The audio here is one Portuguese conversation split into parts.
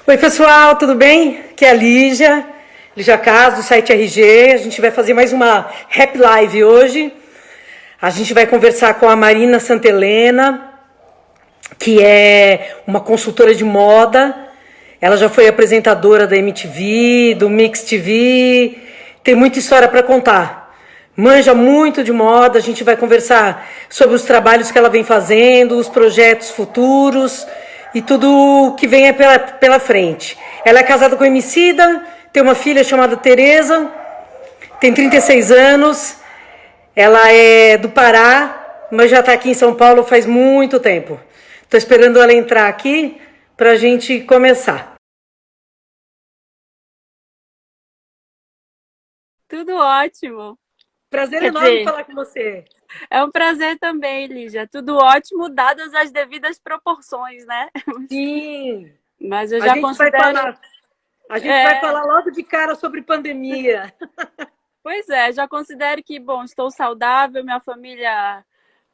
Oi, pessoal, tudo bem? Aqui é a Lígia Cas, do site RG. A gente vai fazer mais uma Rap Live hoje. A gente vai conversar com a Marina Santelena, que é uma consultora de moda. Ela já foi apresentadora da MTV, do Mix TV, tem muita história para contar. Manja muito de moda, a gente vai conversar sobre os trabalhos que ela vem fazendo, os projetos futuros e tudo que vem pela frente. Ela é casada com o Emicida, tem uma filha chamada Tereza, tem 36 anos, ela é do Pará, mas já está aqui em São Paulo faz muito tempo. Estou esperando ela entrar aqui para a gente começar. Tudo ótimo. Prazer Quer enorme dizer, falar com você. é um prazer também, Lígia. Tudo ótimo, dadas as devidas proporções, né? Sim, Mas eu a já gente vai considero. falar, a gente vai É, falar logo de cara sobre pandemia. pois é, já considero que, bom, estou saudável, minha família,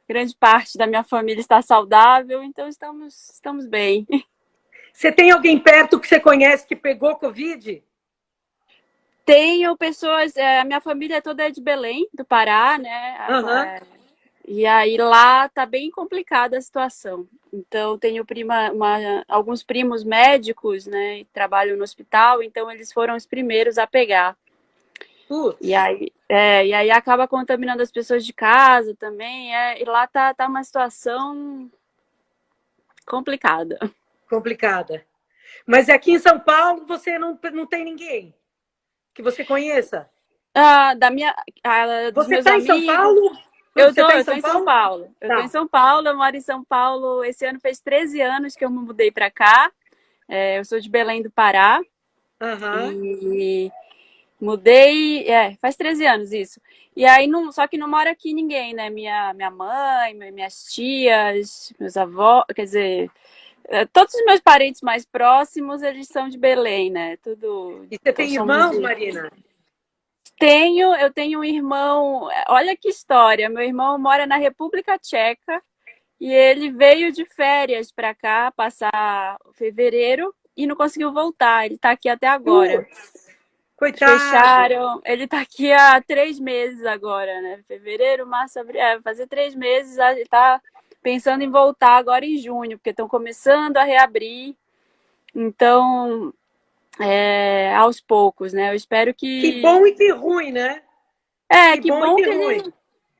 grande parte da minha família está saudável, então estamos bem. Você tem alguém perto que você conhece que pegou Covid? Tenho pessoas, a minha família toda é de Belém, do Pará, né? Aham. E aí lá tá bem complicada a situação. Então tenho alguns primos médicos, né? E trabalham no hospital, então eles foram os primeiros a pegar. E Putz, aí, e aí acaba contaminando as pessoas de casa também. E lá tá uma situação complicada. complicada. Mas aqui em São Paulo você não tem ninguém que você conheça? Dos Você meus está em São amigos. Paulo? Você está em Eu tô São em São Paulo? Paulo. Eu tô em Tá. São Paulo, eu moro em São Paulo. Esse ano fez 13 anos que eu me mudei para cá. Eu sou de Belém do Pará Aham. e mudei, faz 13 anos isso. E aí, não, só que não mora aqui ninguém, né? Minha mãe, minhas tias, meus avós, quer dizer, todos os meus parentes mais próximos, eles são de Belém, né? Tudo, E você então tem somos irmãos, de... Marina? Eu tenho um irmão, olha que história, meu irmão mora na República Tcheca e ele veio de férias para cá, passar fevereiro, e não conseguiu voltar, ele está aqui até agora. Putz, coitado. Fecharam. Ele tá aqui há 3 meses agora, né? Fevereiro, março, abril. Vai fazer 3 meses. Ele tá pensando em voltar agora em junho, porque estão começando a reabrir. Então, aos poucos, né? Eu espero Que que. bom e que ruim, né? Que Que bom e bom que que ruim.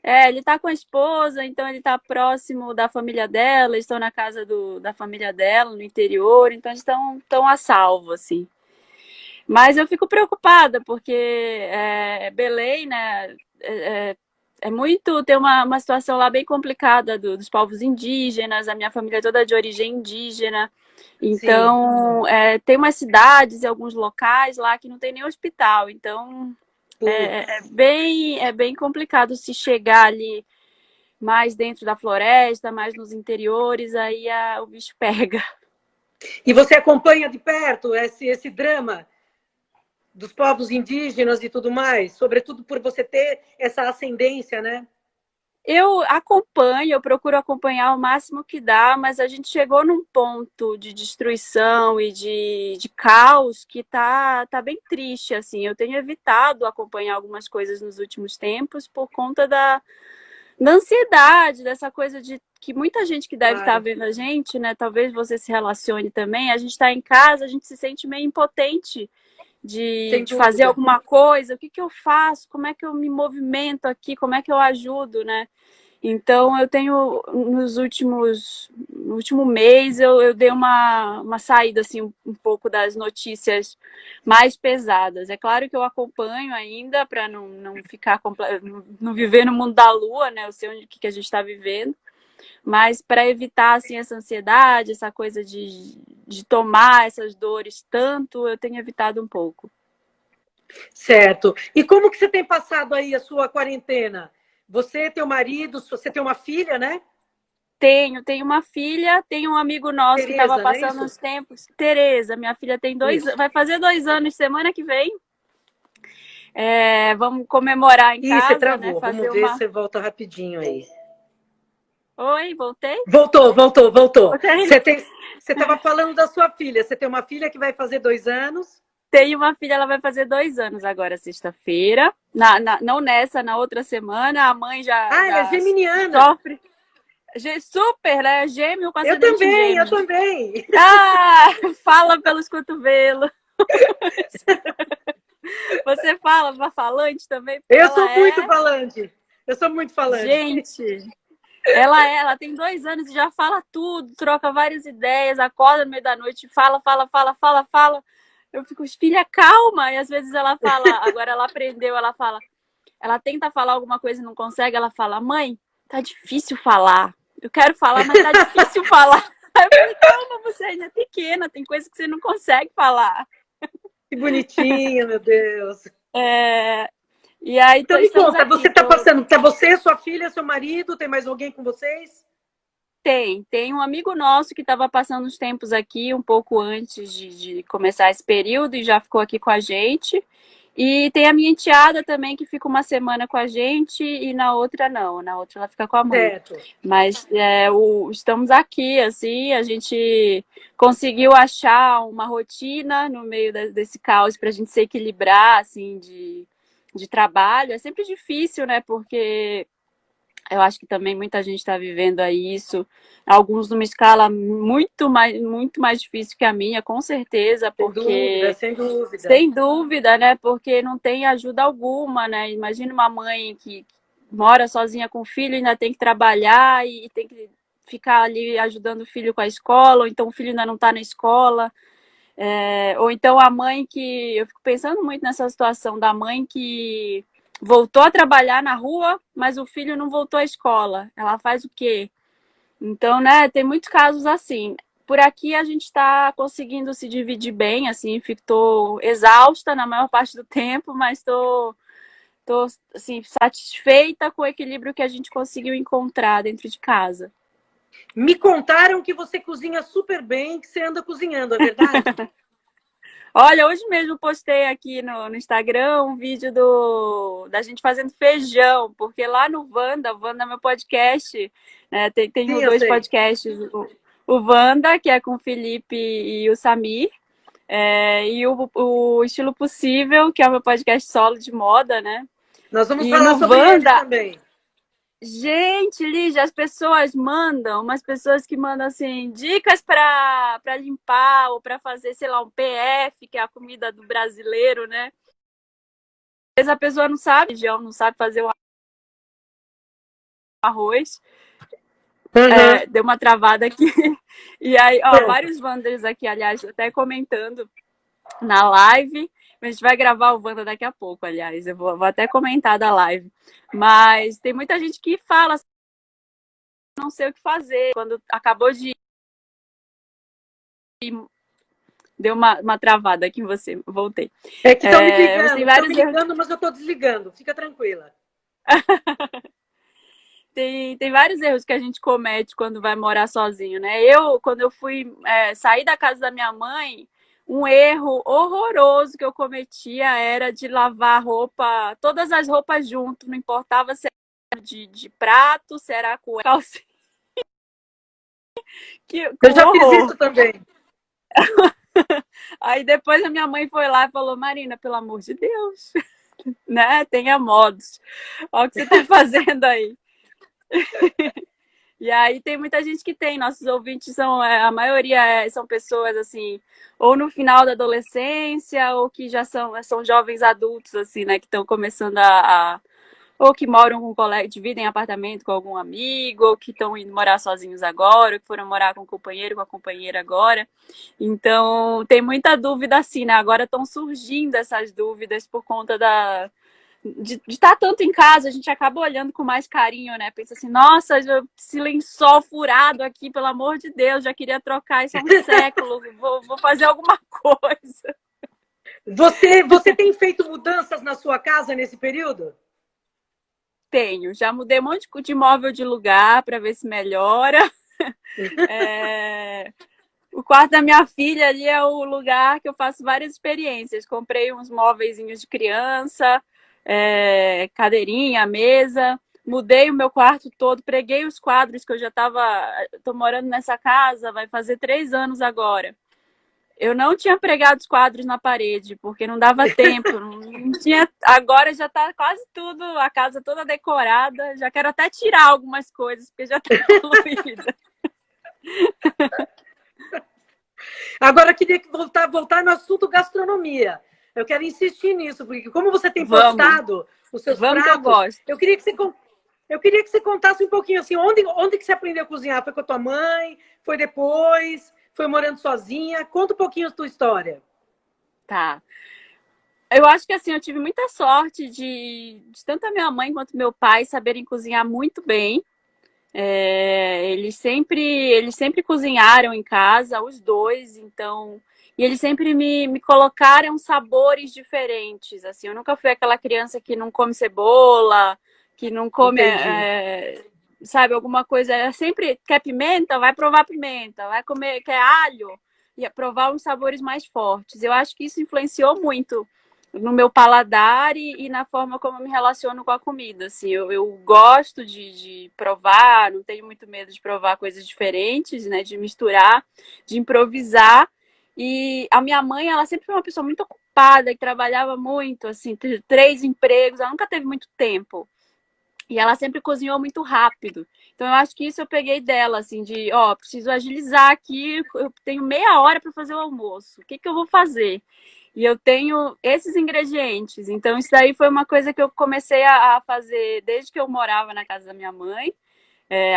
ele tá com a esposa, então ele tá próximo da família dela, estão na casa da família dela, no interior, então eles estão a salvo, assim. Mas eu fico preocupada, porque Belém, né, tem uma situação lá bem complicada dos povos indígenas, a minha família é toda de origem indígena, Sim. então tem umas cidades e alguns locais lá que não tem nem hospital, então Putz. é bem complicado se chegar ali mais dentro da floresta, mais nos interiores, aí o bicho pega. E você acompanha de perto esse drama dos povos indígenas e tudo mais, sobretudo por você ter essa ascendência, né? Eu acompanho, eu procuro acompanhar o máximo que dá, mas a gente chegou num ponto de destruição e de caos que tá bem triste, assim. Eu tenho evitado acompanhar algumas coisas nos últimos tempos por conta da ansiedade, dessa coisa de que muita gente que deve estar Claro. vendo a gente, né? Talvez você se relacione também. A gente está em casa, a gente se sente meio impotente Sem de fazer dúvida. alguma coisa. O que eu faço? Como é que eu me movimento aqui? Como é que eu ajudo, né? Então, eu tenho, no último mês, eu dei uma saída, assim, um pouco das notícias mais pesadas. É claro que eu acompanho ainda, para não ficar, não viver no mundo da lua, né? Eu sei onde que a gente está vivendo, mas para evitar, assim, essa ansiedade, essa coisa de tomar essas dores tanto, eu tenho evitado um pouco. Certo. E como que você tem passado aí a sua quarentena? Você, teu marido, você tem uma filha, né? Tenho uma filha, tenho um amigo nosso que estava Tereza, não é passando isso? uns tempos. Tereza, minha filha tem Isso. vai fazer 2 anos semana que vem. Vamos comemorar em Ih, você casa, né? travou. Fazer Vamos ver se uma. você volta rapidinho aí. Oi, voltei? Voltou. Voltei. Você estava falando da sua filha. Você tem uma filha que vai fazer 2 anos. Tenho uma filha, ela vai fazer 2 anos agora, sexta-feira. Não nessa, na outra semana. A mãe já, Ah, ela é já geminiana. sofre. Super, né? Gêmeo com Eu acidente em também, eu gêmeos. também. Ah, fala pelos cotovelos. Você fala falante também? Porque Eu ela sou muito é. falante. Eu sou muito falante. Gente, ela tem 2 anos e já fala tudo, troca várias ideias, acorda no meio da noite, fala. Eu fico, filha, calma. E às vezes ela fala, agora ela aprendeu, ela tenta falar alguma coisa e não consegue, ela fala, mãe, tá difícil falar. Eu quero falar, mas tá difícil falar. Aí eu falei, calma, você ainda é pequena, tem coisa que você não consegue falar. Que bonitinha, meu Deus. É, e aí Então me estamos conta, aqui. você está passando, tá você, sua filha, seu marido, tem mais alguém com vocês? Tem um amigo nosso que estava passando uns tempos aqui, um pouco antes de começar esse período, e já ficou aqui com a gente. E tem a minha enteada também, que fica uma semana com a gente, e na outra não, na outra ela fica com a mãe. Certo. Mas estamos aqui, assim, a gente conseguiu achar uma rotina no meio desse caos para a gente se equilibrar, assim, de trabalho. É sempre difícil, né? Porque eu acho que também muita gente está vivendo aí isso, alguns numa escala muito mais difícil que a minha, com certeza, Sem dúvida, porque sem dúvida. sem dúvida, né? Porque não tem ajuda alguma, né? Imagina uma mãe que mora sozinha com o filho, ainda tem que trabalhar e tem que ficar ali ajudando o filho com a escola, ou então o filho ainda não está na escola. Ou então a mãe que. Eu fico pensando muito nessa situação da mãe que voltou a trabalhar na rua, mas o filho não voltou à escola. Ela faz o quê? Então, né, tem muitos casos assim. Por aqui a gente está conseguindo se dividir bem, assim, estou exausta na maior parte do tempo, mas tô assim, satisfeita com o equilíbrio que a gente conseguiu encontrar dentro de casa. Me contaram que você cozinha super bem, que você anda cozinhando, é verdade? Olha, hoje mesmo postei aqui no Instagram um vídeo da gente fazendo feijão, porque lá no Wanda é meu podcast, né, Sim, tenho eu dois sei. podcasts, o Wanda, que é com o Felipe e o Samir, e o Estilo Possível, que é o meu podcast solo de moda, né? Nós vamos E falar no sobre eles Wanda, também. gente, Lígia, as pessoas mandam, umas pessoas que mandam assim, dicas para limpar ou para fazer, sei lá, um PF, que é a comida do brasileiro, né? Às vezes a pessoa não sabe, não sabe fazer o arroz. Uhum. Deu uma travada aqui. E aí, ó, Pronto. vários Wanders aqui, aliás, até comentando na live. A gente vai gravar o Wanda daqui a pouco, aliás. Eu vou até comentar da live. Mas tem muita gente que fala, não sei o que fazer. Quando acabou de deu uma travada aqui em você, voltei. É que Mas tem estão me vários erros. ligando, mas eu estou desligando. Fica tranquila. Tem vários erros que a gente comete quando vai morar sozinho, né? Quando eu fui sair da casa da minha mãe, um erro horroroso que eu cometia era de lavar roupa, todas as roupas junto, não importava se era de prato, se era com calcinha. Que Eu já fiz horror! isso também. Aí depois a minha mãe foi lá e falou, Marina, pelo amor de Deus, né? Tenha modos. Olha o que você está fazendo aí. E aí tem muita gente que tem, nossos ouvintes são, a maioria são pessoas assim, ou no final da adolescência, ou que já são jovens adultos, assim, né, que estão começando ou que moram com um colega, dividem apartamento com algum amigo, ou que estão indo morar sozinhos agora, ou que foram morar com um companheiro, com a companheira agora. Então, tem muita dúvida assim, né? Agora estão surgindo essas dúvidas por conta de estar tanto em casa, a gente acaba olhando com mais carinho, né? Pensa assim, nossa, esse lençol furado aqui, pelo amor de Deus, já queria trocar isso há um século, vou fazer alguma coisa. Você tem feito mudanças na sua casa nesse período? Tenho, já mudei um monte de móvel de lugar para ver se melhora. O quarto da minha filha ali é o lugar que eu faço várias experiências. Comprei uns móveis de criança, cadeirinha, mesa. mudei o meu quarto todo, preguei os quadros que eu já tô morando nessa casa, vai fazer 3 anos agora. Eu não tinha pregado os quadros na parede, porque não dava tempo. Não tinha. Agora já está quase tudo, a casa toda decorada. Já quero até tirar algumas coisas, porque já está poluída. Agora, eu queria voltar no assunto gastronomia. Eu quero insistir nisso, porque como você tem postado os seus Vamos que eu pratos, gosto. eu queria que você contasse um pouquinho assim, onde que você aprendeu a cozinhar? Foi com a tua mãe? Foi depois? Foi morando sozinha? Conta um pouquinho a tua história. Tá. Eu acho que assim, eu tive muita sorte de tanto a minha mãe quanto meu pai saberem cozinhar muito bem. Eles sempre cozinharam em casa, os dois, então. E eles sempre me colocaram sabores diferentes. Assim, eu nunca fui aquela criança que não come cebola, que não come, Entendi. sabe, alguma coisa. Ela sempre quer pimenta, vai provar pimenta, vai comer, quer alho, e provar uns sabores mais fortes. Eu acho que isso influenciou muito no meu paladar e na forma como eu me relaciono com a comida. Assim, eu gosto de provar, não tenho muito medo de provar coisas diferentes, né? De misturar, de improvisar. E a minha mãe, ela sempre foi uma pessoa muito ocupada, que trabalhava muito, assim, 3 empregos, ela nunca teve muito tempo. E ela sempre cozinhou muito rápido. Então eu acho que isso eu peguei dela, assim, de, preciso agilizar aqui, eu tenho meia hora para fazer o almoço. O que que eu vou fazer? E eu tenho esses ingredientes. Então, isso daí foi uma coisa que eu comecei a fazer desde que eu morava na casa da minha mãe,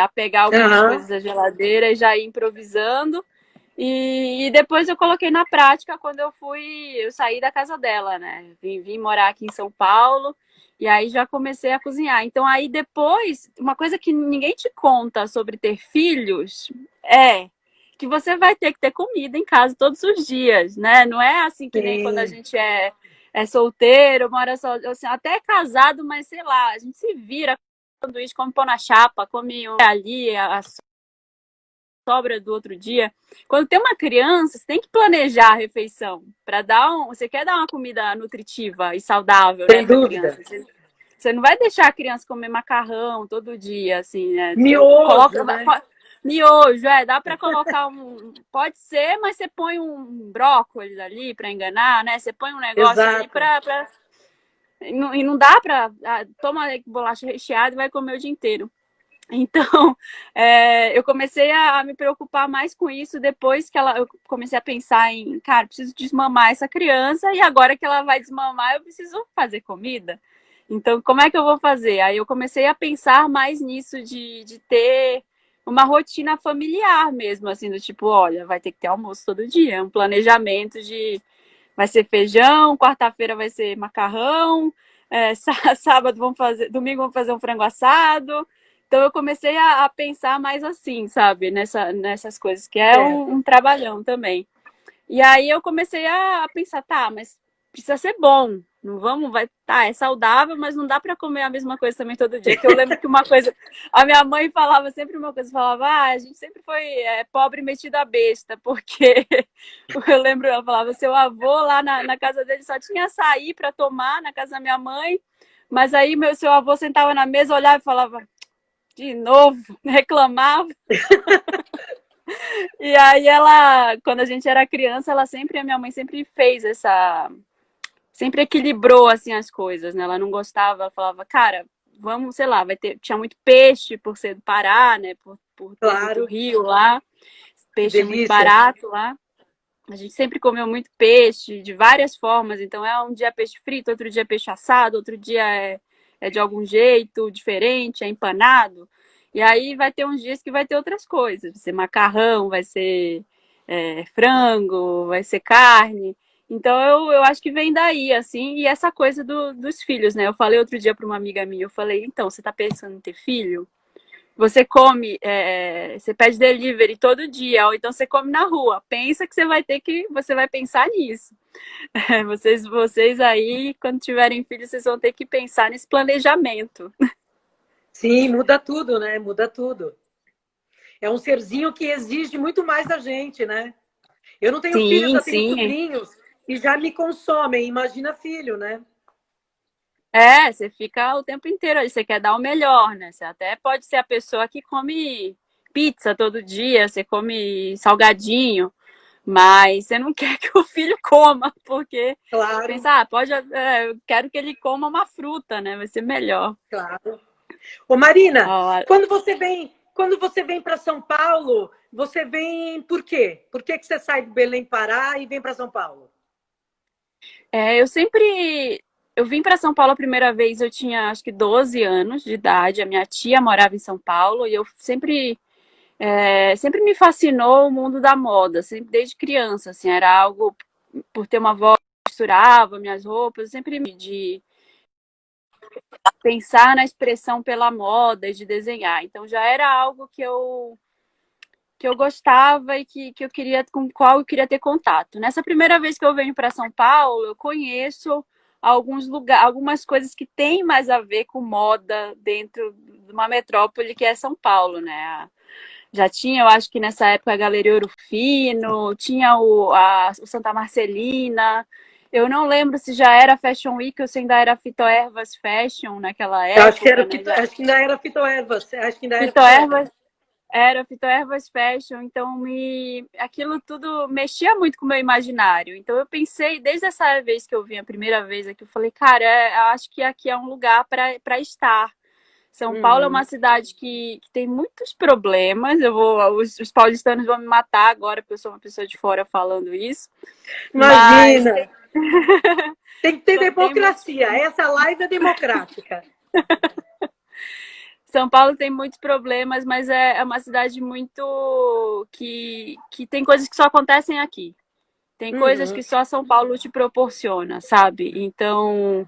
a pegar algumas Aham. coisas da geladeira e já ir improvisando. E depois eu coloquei na prática quando eu saí da casa dela, né? Vim morar aqui em São Paulo e aí já comecei a cozinhar. Então, aí depois, uma coisa que ninguém te conta sobre ter filhos é que você vai ter que ter comida em casa todos os dias, né? Não é assim que nem quando a Sim. gente é solteiro, mora só, assim, até é casado, mas sei lá, a gente se vira com sanduíche, come pão na chapa, come ali a sobra do outro dia. Quando tem uma criança, você tem que planejar a refeição para você quer dar uma comida nutritiva e saudável, né, Sem para dúvida. criança. Você não vai deixar a criança comer macarrão todo dia, assim, né? Coloca Miojo, né? miojo, dá para colocar pode ser, mas você põe um brócolis ali para enganar, né? Você põe um negócio ali Exato. para e não dá para toma bolacha recheada e vai comer o dia inteiro. Então, eu comecei a me preocupar mais com isso depois que eu comecei a pensar em, cara, preciso desmamar essa criança e agora que ela vai desmamar, eu preciso fazer comida. Então, como é que eu vou fazer? Aí eu comecei a pensar mais nisso de ter uma rotina familiar mesmo, assim, do tipo, olha, vai ter que ter almoço todo dia, um planejamento de vai ser feijão, quarta-feira vai ser macarrão, sábado domingo vamos fazer um frango assado. Então eu comecei a pensar mais assim, sabe, nessas coisas, que é Certo. um trabalhão também. E aí eu comecei a pensar, tá, mas precisa ser bom. Não vamos, é saudável, mas não dá para comer a mesma coisa também todo dia. Que eu lembro que uma coisa, a minha mãe falava sempre uma coisa, falava, a gente sempre foi pobre metido a besta, porque eu lembro, ela falava, seu avô lá na casa dele só tinha açaí para tomar na casa da minha mãe, mas aí seu avô sentava na mesa, olhava e falava, de novo, reclamava. E aí quando a gente era criança, a minha mãe sempre fez sempre equilibrou assim as coisas, né? Ela não gostava, ela falava, cara, vamos, sei lá, tinha muito peixe por ser do Pará, né? Por ter muito Claro. rio lá, Que peixe muito delícia. barato lá. A gente sempre comeu muito peixe, de várias formas. Então, um dia peixe frito, outro dia peixe assado, outro dia é de algum jeito diferente, é empanado. E aí vai ter uns dias que vai ter outras coisas. Vai ser macarrão, vai ser frango, vai ser carne. Então, eu acho que vem daí, assim. E essa coisa dos filhos, né? Eu falei outro dia para uma amiga minha, eu falei, então, você tá pensando em ter filho? Você come, você pede delivery todo dia, ou então você come na rua. Pensa que você vai pensar nisso. Vocês aí, quando tiverem filhos, vocês vão ter que pensar nesse planejamento. Sim, muda tudo, né? Muda tudo. É um serzinho que exige muito mais da gente, né? Eu não tenho filhos, Sim, eu tenho sim. sobrinhos e já me consomem. Imagina filho, né? Você fica o tempo inteiro ali, você quer dar o melhor, né? Você até pode ser a pessoa que come pizza todo dia, você come salgadinho, mas você não quer que o filho coma, porque você Claro, pensa, eu quero que ele coma uma fruta, né? Vai ser melhor. claro. Ô Marina, Ó, quando você vem para São Paulo, você vem por quê? Por que que você sai de Belém Pará e vem para São Paulo? eu sempre. Eu vim para São Paulo a primeira vez, eu tinha acho que 12 anos de idade. A minha tia morava em São Paulo e eu sempre me fascinou o mundo da moda, sempre desde criança, assim, era algo por ter uma avó que costurava minhas roupas, eu sempre de pensar na expressão pela moda e de desenhar. Então já era algo que eu gostava e que eu queria, com o qual eu queria ter contato. Nessa primeira vez que eu venho para São Paulo, eu conheço alguns lugares, algumas coisas que têm mais a ver com moda dentro de uma metrópole que é São Paulo, né? Já tinha, eu acho que nessa época, a Galeria Ouro Fino, tinha o Santa Marcelina. Eu não lembro se já era Fashion Week ou se ainda era Fitoervas Fashion naquela Eu acho que época, era né? acho que ainda era Fitoervas, acho que ainda era Fitoervas. Fitoervas era Fitoervas Fashion, então aquilo tudo mexia muito com o meu imaginário. Então eu pensei, desde essa vez que eu vim a primeira vez aqui, eu falei, cara, eu acho que aqui é um lugar para estar. São Paulo é Uhum. uma cidade que tem muitos problemas. Os paulistanos vão me matar agora, porque eu sou uma pessoa de fora falando isso. Mas Imagina, tem que ter tem muitos. democracia. Essa live é democrática. São Paulo tem muitos problemas, mas é uma cidade muito que tem coisas que só acontecem aqui. Tem coisas Uhum. que só São Paulo te proporciona, sabe? Então,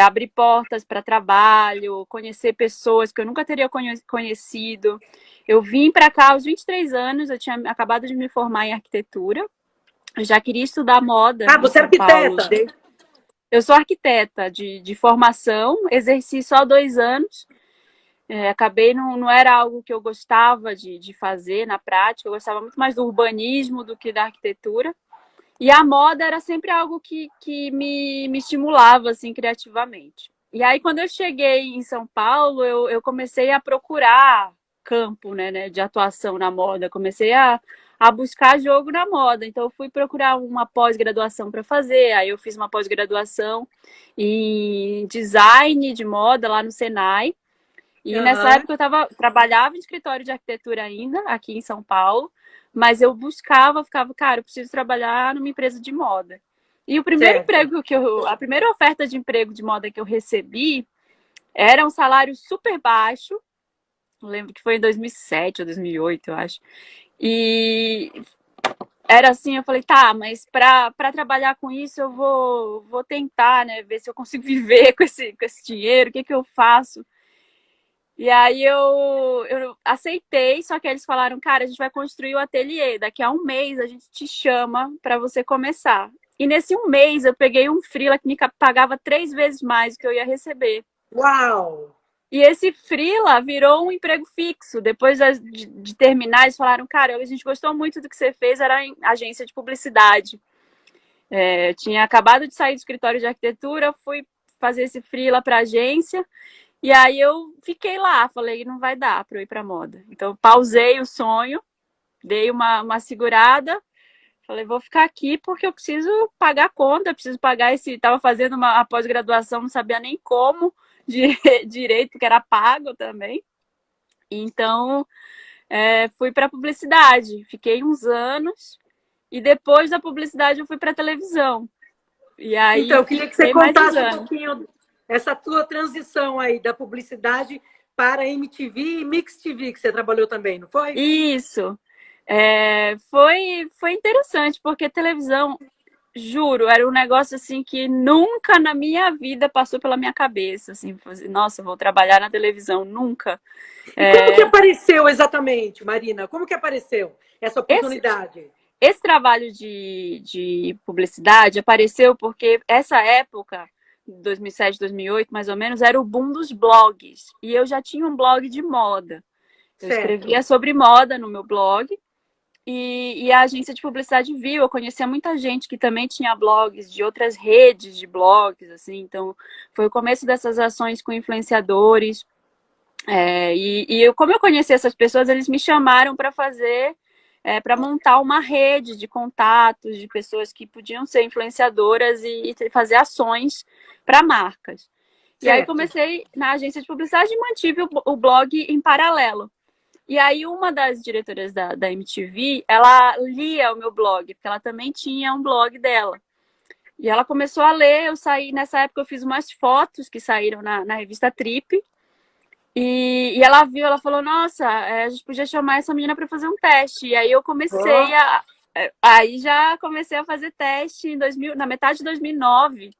abrir portas para trabalho, conhecer pessoas que eu nunca teria conhecido. Eu vim para cá aos 23 anos, eu tinha acabado de me formar em arquitetura. Eu já queria estudar moda Ah, em você é São Paulo. arquiteta? Eu sou arquiteta de formação, exerci só 2 anos. Acabei, não era algo que eu gostava de fazer na prática, eu gostava muito mais do urbanismo do que da arquitetura. E a moda era sempre algo que me estimulava, assim, criativamente. E aí, quando eu cheguei em São Paulo, eu comecei a procurar campo, né, de atuação na moda. Comecei a buscar jogo na moda. Então, eu fui procurar uma pós-graduação para fazer. Aí, eu fiz uma pós-graduação em design de moda lá no Senai. E nessa Aham, época trabalhava em escritório de arquitetura ainda, aqui em São Paulo, mas eu buscava, ficava, cara, eu preciso trabalhar numa empresa de moda. E o primeiro certo. emprego a primeira oferta de emprego de moda que eu recebi era um salário super baixo. Eu lembro que foi em 2007 ou 2008, eu acho. E era assim, eu falei, tá, mas para trabalhar com isso eu vou tentar, né, ver se eu consigo viver com esse dinheiro, o que que eu faço? E aí eu aceitei, só que eles falaram, cara, a gente vai construir o ateliê, daqui a um mês a gente te chama para você começar. E nesse um mês eu peguei um freela que me pagava 3 vezes mais do que eu ia receber. Uau! E esse freela virou um emprego fixo. Depois de terminar, eles falaram, cara, a gente gostou muito do que você fez, era em agência de publicidade. Eu tinha acabado de sair do escritório de arquitetura, fui fazer esse freela para agência. E aí eu fiquei lá, falei, não vai dar para eu ir para moda. Então pausei o sonho, dei uma segurada, falei, vou ficar aqui porque eu preciso pagar a conta, preciso pagar esse. Estava fazendo uma pós-graduação, não sabia nem como de direito, que era pago também. Então fui para publicidade, fiquei uns anos e depois da publicidade eu fui para televisão. E Então, aí eu queria que você fiquei mais uns contasse um anos. pouquinho essa tua transição aí da publicidade para MTV e Mix TV, que você trabalhou também, não foi? Isso. Foi interessante, porque televisão, juro, era um negócio assim que nunca na minha vida passou pela minha cabeça. Assim, nossa, eu vou trabalhar na televisão, nunca. E como que É, apareceu exatamente, Marina? Como que apareceu essa esse, oportunidade? esse trabalho de publicidade apareceu porque essa época, 2007, 2008, mais ou menos, era o boom dos blogs. E eu já tinha um blog de moda. Eu Certo. escrevia sobre moda no meu blog. E a agência de publicidade viu, eu conhecia muita gente que também tinha blogs de outras redes de blogs, assim, então foi o começo dessas ações com influenciadores. Como eu conheci essas pessoas, eles me chamaram para fazer, para montar uma rede de contatos de pessoas que podiam ser influenciadoras e fazer ações para marcas. E aí Certo. comecei na agência de publicidade e mantive o blog em paralelo. E aí uma das diretoras da MTV, ela lia o meu blog, porque ela também tinha um blog dela. E ela começou a ler, nessa época eu fiz umas fotos que saíram na revista Trip, e ela viu, ela falou, nossa, a gente podia chamar essa menina para fazer um teste. E aí eu Ó, aí já comecei a fazer teste na metade de 2009.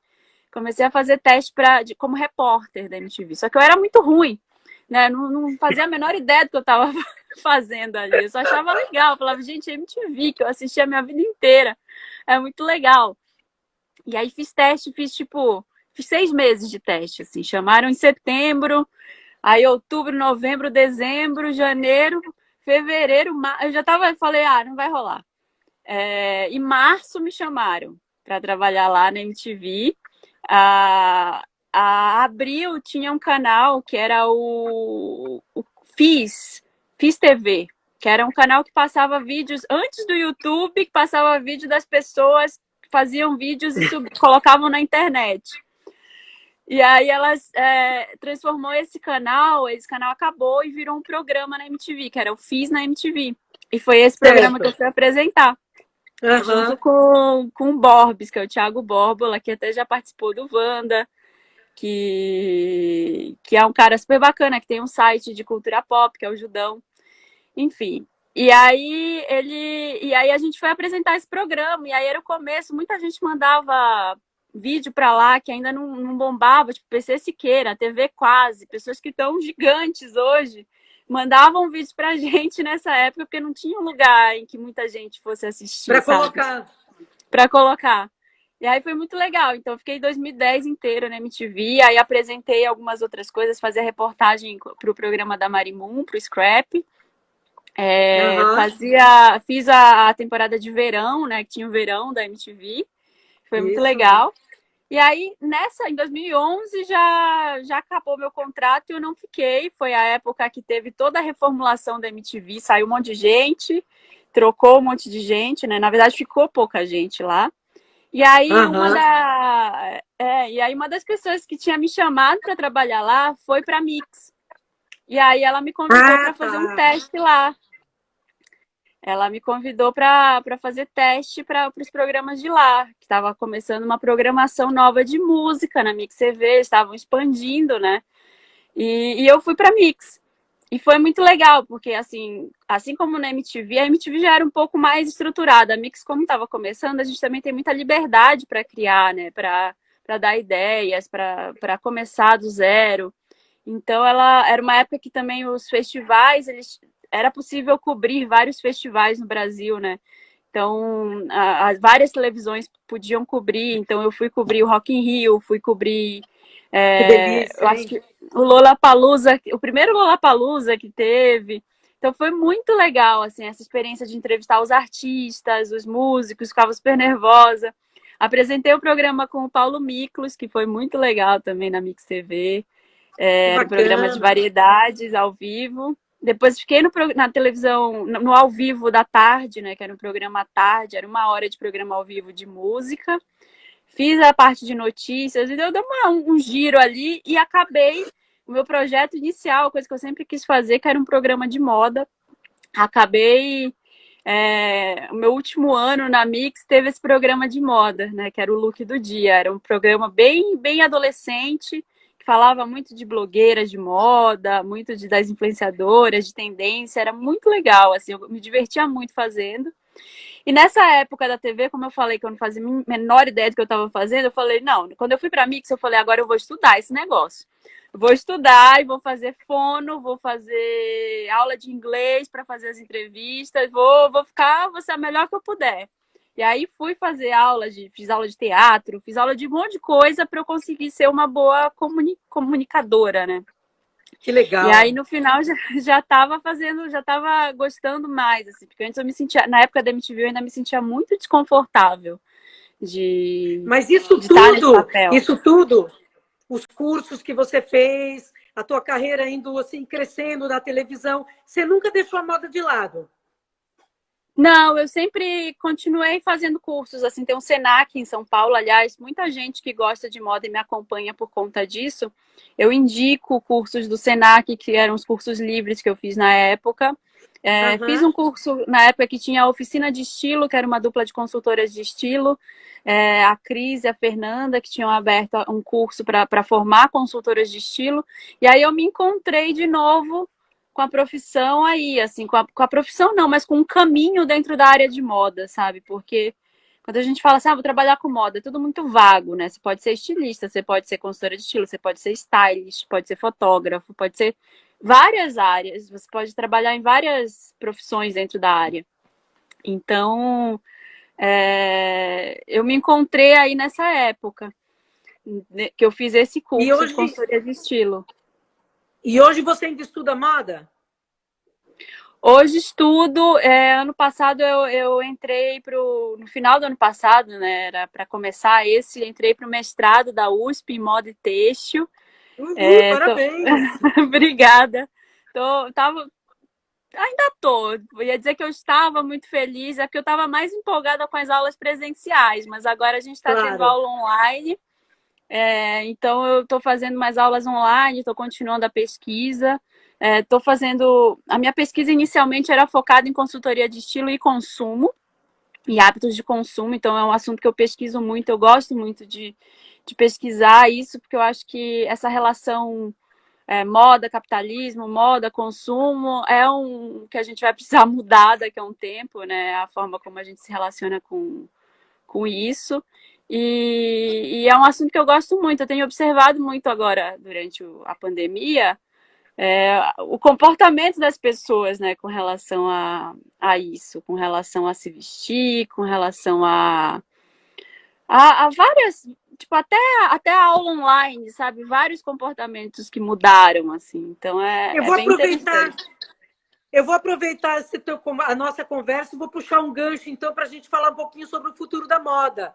Comecei a fazer teste como repórter da MTV. Só que eu era muito ruim, né? Não fazia a menor ideia do que eu estava fazendo ali. Eu só achava legal. Eu falava, gente, é MTV, que eu assisti a minha vida inteira. É muito legal. E aí fiz teste, fiz 6 meses de teste, assim. Chamaram em setembro, aí outubro, novembro, dezembro, janeiro, fevereiro, eu já falei, não vai rolar. Em março me chamaram para trabalhar lá na MTV. A Abril tinha um canal que era o Fiz TV, que era um canal que passava vídeos antes do YouTube, que passava vídeo das pessoas que faziam vídeos e colocavam na internet. E aí elas transformou esse canal acabou e virou um programa na MTV, que era o Fiz na MTV. E foi esse programa que eu certo. fui apresentar. Junto Aham. com o Borbes, que é o Thiago Borbola, que até já participou do Wanda, que é um cara super bacana, que tem um site de cultura pop, que é o Judão. Enfim. E aí a gente foi apresentar esse programa, e aí era o começo, muita gente mandava vídeo para lá que ainda não bombava, tipo PC Siqueira, TV Quase, pessoas que estão gigantes hoje, mandavam vídeos pra gente nessa época, porque não tinha um lugar em que muita gente fosse assistir, Para sabe? colocar. Para colocar. E aí foi muito legal. Então, fiquei 2010 inteiro na MTV, aí apresentei algumas outras coisas, fazia reportagem para o programa da Marimun, para o Scrap. Aham. Fiz a temporada de verão, né? Que tinha o verão da MTV. Foi muito Isso. legal. E aí, em 2011, já acabou meu contrato e eu não fiquei. Foi a época que teve toda a reformulação da MTV, saiu um monte de gente, trocou um monte de gente, né? Na verdade, ficou pouca gente lá. E aí, Aham. uma das pessoas que tinha me chamado para trabalhar lá foi para Mix. E aí ela me convidou Ah, para fazer um tá. teste lá. Ela me convidou para fazer teste para os programas de lá, que estava começando uma programação nova de música na Mix TV, estavam expandindo, né? E eu fui para Mix. E foi muito legal, porque assim como na MTV, a MTV já era um pouco mais estruturada. A Mix, como estava começando, a gente também tem muita liberdade para criar, né? Para dar ideias, para começar do zero. Então, ela era uma época que também os festivais, era possível cobrir vários festivais no Brasil, né? Então, várias televisões podiam cobrir. Então, eu fui cobrir o Rock in Rio, fui cobrir, Que eu delícia, acho hein? que o Lollapalooza, o primeiro Lollapalooza que teve. Então, foi muito legal, assim, essa experiência de entrevistar os artistas, os músicos, ficava super nervosa. Apresentei o programa com o Paulo Miklos, que foi muito legal também na Mix TV. Que Era um programa de bacana. variedades ao vivo. Depois fiquei na televisão, no ao vivo da tarde, né? Que era um programa à tarde, era 1 hora de programa ao vivo de música. Fiz a parte de notícias, e eu dei um giro ali e acabei o meu projeto inicial, coisa que eu sempre quis fazer, que era um programa de moda. Acabei o meu último ano na Mix teve esse programa de moda, né? Que era o Look do Dia. Era um programa bem, bem adolescente, que falava muito de blogueiras de moda, muito das influenciadoras, de tendência. Era muito legal, assim, eu me divertia muito fazendo. E nessa época da TV, como eu falei que eu não fazia a menor ideia do que eu estava fazendo, eu falei, não, quando eu fui para a Mix, eu falei, agora eu vou estudar esse negócio. Vou estudar e vou fazer fono, vou fazer aula de inglês para fazer as entrevistas, vou ser a melhor que eu puder. E aí fui fazer fiz aula de teatro, fiz aula de um monte de coisa para eu conseguir ser uma boa comunicadora, né? Que E aí, legal. no final, já estava fazendo, já estava gostando mais, assim, porque antes eu me sentia, na época da MTV, eu ainda me sentia muito desconfortável de Mas de estar nesse papel. isso tudo, os cursos que você fez, a tua carreira indo assim crescendo na televisão, você nunca deixou a moda de lado. Não, eu sempre continuei fazendo cursos, assim, tem um Senac em São Paulo, aliás, muita gente que gosta de moda e me acompanha por conta disso. Eu indico cursos do Senac, que eram os cursos livres que eu fiz na época. Fiz Aham. um curso na época que tinha a oficina de estilo, que era uma dupla de consultoras de estilo, a Cris e a Fernanda, que tinham aberto um curso para formar consultoras de estilo. E aí eu me encontrei de novo com a profissão aí, assim, com a profissão não, mas com um caminho dentro da área de moda, sabe? Porque quando a gente fala assim, vou trabalhar com moda, é tudo muito vago, né? Você pode ser estilista, você pode ser consultora de estilo, você pode ser stylist, pode ser fotógrafo, pode ser várias áreas, você pode trabalhar em várias profissões dentro da área. Então, eu me encontrei aí nessa época, né, que eu fiz esse E curso de hoje, consultoria de estilo. e hoje você ainda estuda moda? Hoje estudo, ano passado eu entrei no final do ano passado, né, era para começar entrei para o mestrado da USP em moda e têxtil. Uhul, parabéns. Obrigada. Ainda tô, eu ia dizer que eu estava muito feliz, é porque eu estava mais empolgada com as aulas presenciais, mas agora a gente está tendo Claro. aula online, então eu estou fazendo mais aulas online, estou continuando a pesquisa. Estou fazendo. A minha pesquisa inicialmente era focada em consultoria de estilo e consumo, e hábitos de consumo, então é um assunto que eu pesquiso muito, eu gosto muito de pesquisar isso, porque eu acho que essa relação moda, capitalismo, moda, consumo, é um que a gente vai precisar mudar daqui a um tempo, né? A forma como a gente se relaciona com isso. E é um assunto que eu gosto muito, eu tenho observado muito agora durante a pandemia o comportamento das pessoas, né, com relação a isso, com relação a se vestir, com relação a várias, tipo, até a aula online, sabe? Vários comportamentos que mudaram, assim. Então Eu é vou bem aproveitar, interessante. a nossa conversa e vou puxar um gancho, então, para a gente falar um pouquinho sobre o futuro da moda.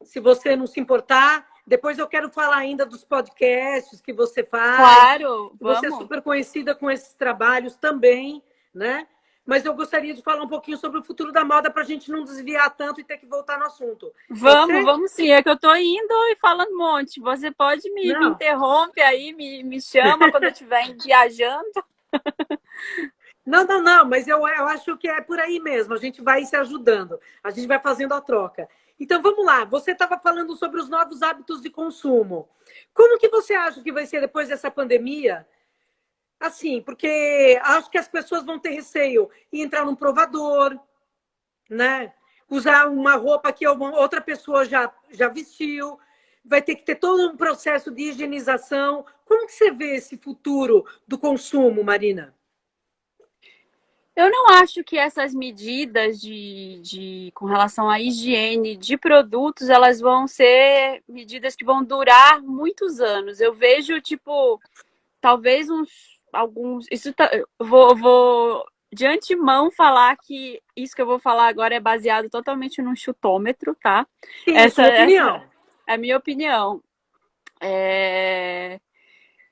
Se você não se importar, depois eu quero falar ainda dos podcasts que você faz. Claro, Você é vamos. super conhecida com esses trabalhos também, né? Mas eu gostaria de falar um pouquinho sobre o futuro da moda para a gente não desviar tanto e ter que voltar no assunto. Pode Vamos, ser? vamos sim. É que eu tô indo e falando um monte. Você pode me Não. interromper aí, me chama quando eu estiver viajando. Não, não, não, mas eu acho que é por aí mesmo. A gente vai se ajudando, a gente vai fazendo a troca. Então vamos lá. Você estava falando sobre os novos hábitos de consumo. Como que você acha que vai ser depois dessa pandemia? Assim, porque acho que as pessoas vão ter receio em entrar num provador, né? Usar uma roupa que outra pessoa já vestiu. Vai ter que ter todo um processo de higienização. Como que você vê esse futuro do consumo, Marina? Eu não acho que essas medidas com relação à higiene de produtos, elas vão ser medidas que vão durar muitos anos. Eu vejo, tipo, talvez alguns. Eu vou de antemão falar que isso que eu vou falar agora é baseado totalmente num chutômetro, tá? Sim, Essa, sua essa opinião. é a minha opinião. É,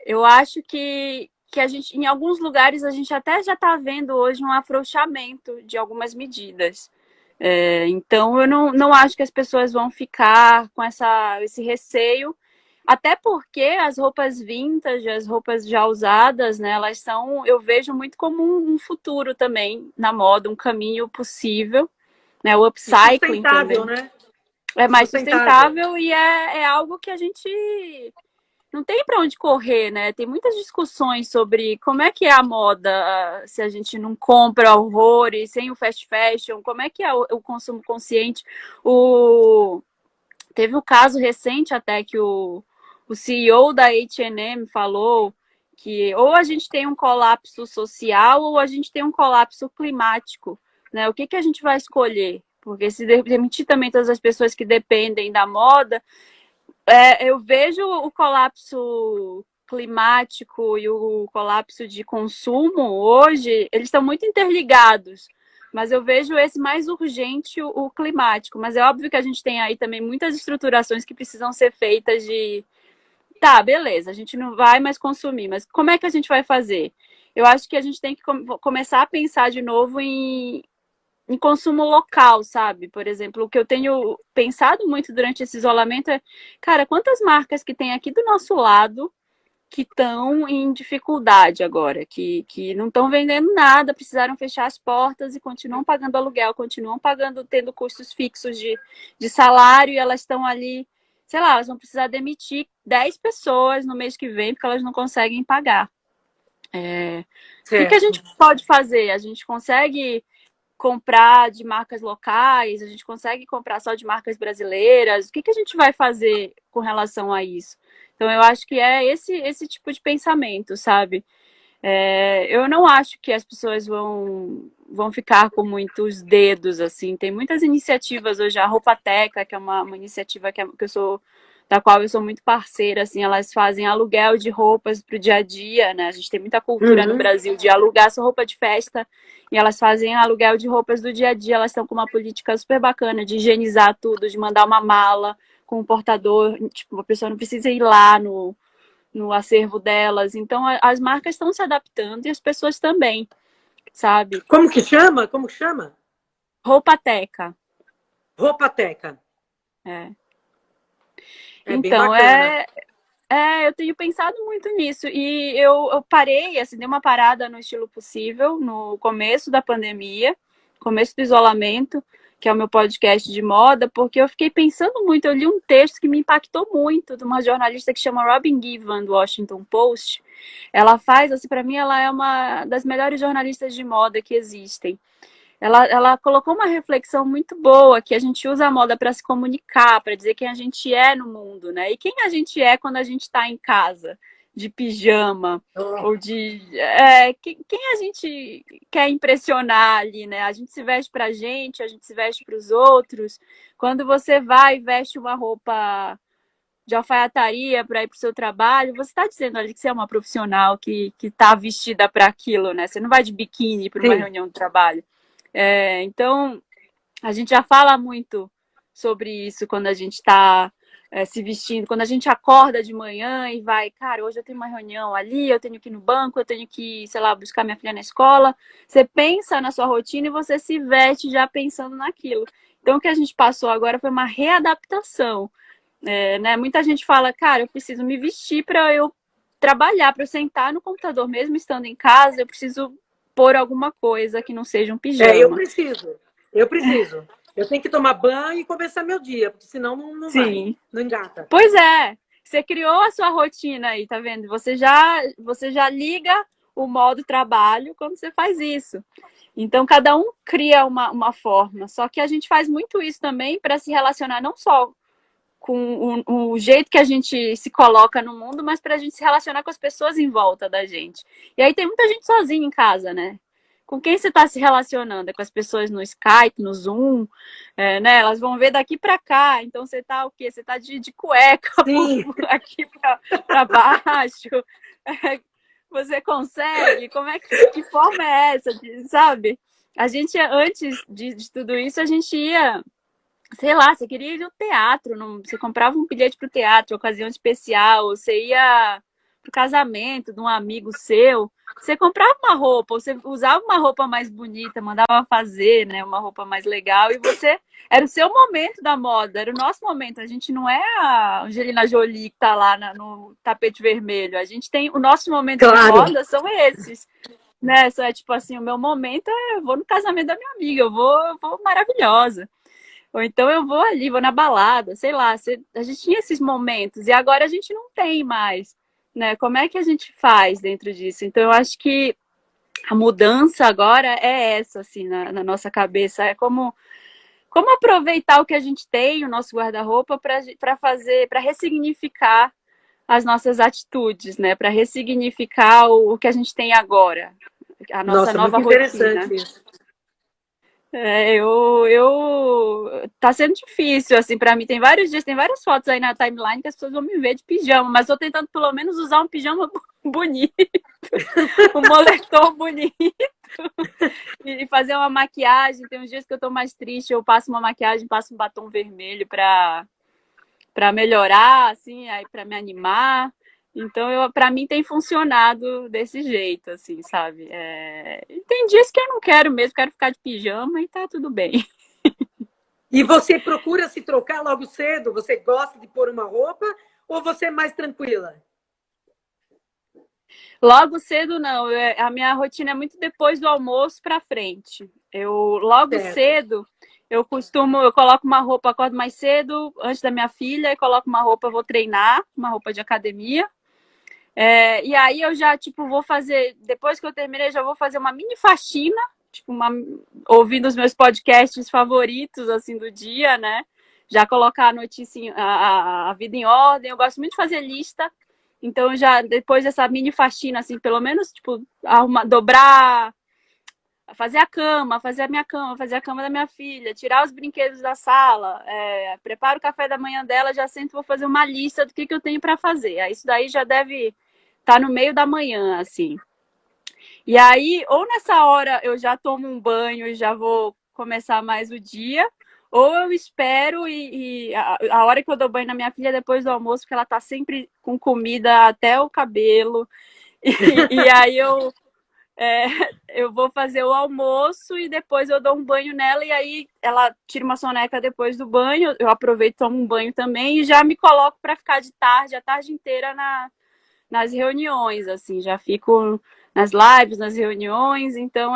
Eu acho que a gente, em alguns lugares, a gente até já está vendo hoje um afrouxamento de algumas medidas. Então, eu não acho que as pessoas vão ficar com esse receio, até porque as roupas vintage, as roupas já usadas, né, elas são, eu vejo muito como um futuro também na moda, um caminho possível, né, o E upcycling sustentável, também. né? É E mais sustentável. sustentável e é algo que a gente não tem para onde correr, né? Tem muitas discussões sobre como é que é a moda, se a gente não compra horrores, sem o fast fashion, como é que é o consumo consciente. O... Teve um caso recente até que o CEO da H&M falou que ou a gente tem um colapso social ou a gente tem um colapso climático, né? O que a gente vai escolher? Porque se demitir também todas as pessoas que dependem da moda, eu vejo o colapso climático e o colapso de consumo hoje, eles estão muito interligados. Mas eu vejo esse mais urgente, o climático. Mas é óbvio que a gente tem aí também muitas estruturações que precisam ser feitas de... Tá, beleza, a gente não vai mais consumir, mas como é que a gente vai fazer? Eu acho que a gente tem que começar a pensar de novo em consumo local, sabe? Por exemplo, o que eu tenho pensado muito durante esse isolamento é, cara, quantas marcas que tem aqui do nosso lado que estão em dificuldade agora, que não estão vendendo nada, precisaram fechar as portas e continuam pagando aluguel, continuam pagando, tendo custos fixos de salário, e elas estão ali, sei lá, elas vão precisar demitir 10 pessoas no mês que vem porque elas não conseguem pagar. O que a gente pode fazer? A gente consegue comprar de marcas locais, a gente consegue comprar só de marcas brasileiras? O que a gente vai fazer com relação a isso? Então, eu acho que é esse tipo de pensamento, sabe? Eu não acho que as pessoas vão ficar com muitos dedos, assim. Tem muitas iniciativas hoje, a Roupateca, que é uma iniciativa que eu sou, da qual eu sou muito parceira, assim, elas fazem aluguel de roupas para o dia a dia, né? A gente tem muita cultura no Brasil de alugar sua roupa de festa, e elas fazem aluguel de roupas do dia a dia, elas estão com uma política super bacana de higienizar tudo, de mandar uma mala com um portador, tipo, a pessoa não precisa ir lá no acervo delas. Então, as marcas estão se adaptando e as pessoas também, sabe? Como que chama? Como que chama? Roupateca. Roupateca. É. Bem Então, bacana. eu tenho pensado muito nisso. E eu parei, assim, dei uma parada no Estilo Possível no começo da pandemia, começo do isolamento, que é o meu podcast de moda, porque eu fiquei pensando muito. Eu li um texto que me impactou muito, de uma jornalista que chama Robin Givan, do Washington Post. Ela faz, assim, para mim, ela é uma das melhores jornalistas de moda que existem. Ela colocou uma reflexão muito boa, que a gente usa a moda para se comunicar, para dizer quem a gente é no mundo, né? E quem a gente é quando a gente está em casa, de pijama, ou de... quem a gente quer impressionar ali, né? A gente se veste para a gente se veste para os outros. Quando você vai e veste uma roupa de alfaiataria para ir para o seu trabalho, você está dizendo ali que você é uma profissional que está vestida para aquilo, né? Você não vai de biquíni para uma reunião de trabalho. Então, a gente já fala muito sobre isso quando a gente está se vestindo, quando a gente acorda de manhã e vai, cara, hoje eu tenho uma reunião ali, eu tenho que ir no banco, eu tenho que, sei lá, buscar minha filha na escola. Você pensa na sua rotina e você se veste já pensando naquilo. Então, o que a gente passou agora foi uma readaptação. Né? Muita gente fala, cara, eu preciso me vestir para eu trabalhar, para eu sentar no computador, mesmo estando em casa, eu preciso pôr alguma coisa que não seja um pijama. Eu preciso. Eu tenho que tomar banho e começar meu dia, porque senão não vai, não engata. Pois é, você criou a sua rotina aí, tá vendo? Você já liga o modo trabalho quando você faz isso. Então, cada um cria uma forma. Só que a gente faz muito isso também para se relacionar não só com o jeito que a gente se coloca no mundo, mas para a gente se relacionar com as pessoas em volta da gente. E aí tem muita gente sozinha em casa, né? Com quem você está se relacionando? É com as pessoas no Skype, no Zoom, né? Elas vão ver daqui para cá. Então você tá o quê? Você tá de cueca aqui para baixo. Você consegue? Que forma é essa? Sabe? A gente, antes de tudo isso, a gente ia, sei lá, você queria ir ao teatro, você comprava um bilhete para o teatro, ocasião especial, você ia pro casamento de um amigo seu, você comprava uma roupa, você usava uma roupa mais bonita, mandava fazer, né, uma roupa mais legal, e era o seu momento da moda, era o nosso momento. A gente não é a Angelina Jolie que tá lá no tapete vermelho, a gente tem o nosso momento de moda, são esses. Né? Só é tipo assim, o meu momento eu vou no casamento da minha amiga, eu vou maravilhosa. Ou então eu vou ali, vou na balada, sei lá. A gente tinha esses momentos e agora a gente não tem mais, né? Como é que a gente faz dentro disso? Então eu acho que a mudança agora é essa, assim, na nossa cabeça. É como aproveitar o que a gente tem, o nosso guarda-roupa, para ressignificar as nossas atitudes, né? Para ressignificar o que a gente tem agora, a nossa nova rotina. Interessante isso. Tá sendo difícil, assim, pra mim. Tem vários dias, tem várias fotos aí na timeline que as pessoas vão me ver de pijama, mas tô tentando pelo menos usar um pijama bonito, um moletom bonito e fazer uma maquiagem. Tem uns dias que eu tô mais triste, eu passo uma maquiagem, passo um batom vermelho pra melhorar, assim, aí pra me animar. Então, para mim tem funcionado desse jeito, assim, sabe? E tem dias que eu não quero mesmo, quero ficar de pijama e tá tudo bem. E você procura se trocar logo cedo? Você gosta de pôr uma roupa ou você é mais tranquila? Logo cedo, não. A minha rotina é muito depois do almoço para frente. Logo Certo. cedo, eu coloco uma roupa, acordo mais cedo, antes da minha filha, e coloco uma roupa, vou treinar, uma roupa de academia. E aí eu já, tipo, vou fazer, depois que eu terminei, já vou fazer uma mini faxina, tipo, ouvindo os meus podcasts favoritos, assim, do dia, né? Já colocar a notícia, a vida em ordem. Eu gosto muito de fazer lista. Então, já depois dessa mini faxina, assim, pelo menos, tipo, dobrar, fazer a cama, fazer a minha cama, fazer a cama da minha filha, tirar os brinquedos da sala, preparo o café da manhã dela, já sento, vou fazer uma lista do que eu tenho para fazer. Aí isso daí já deve estar no meio da manhã, assim. E aí, ou nessa hora eu já tomo um banho e já vou começar mais o dia, ou eu espero e a hora que eu dou banho na minha filha é depois do almoço, porque ela tá sempre com comida até o cabelo. E aí é, eu vou fazer o almoço e depois eu dou um banho nela e aí ela tira uma soneca depois do banho, eu aproveito, tomo um banho também e já me coloco para ficar de tarde, a tarde inteira nas reuniões, assim, já fico nas lives, nas reuniões, então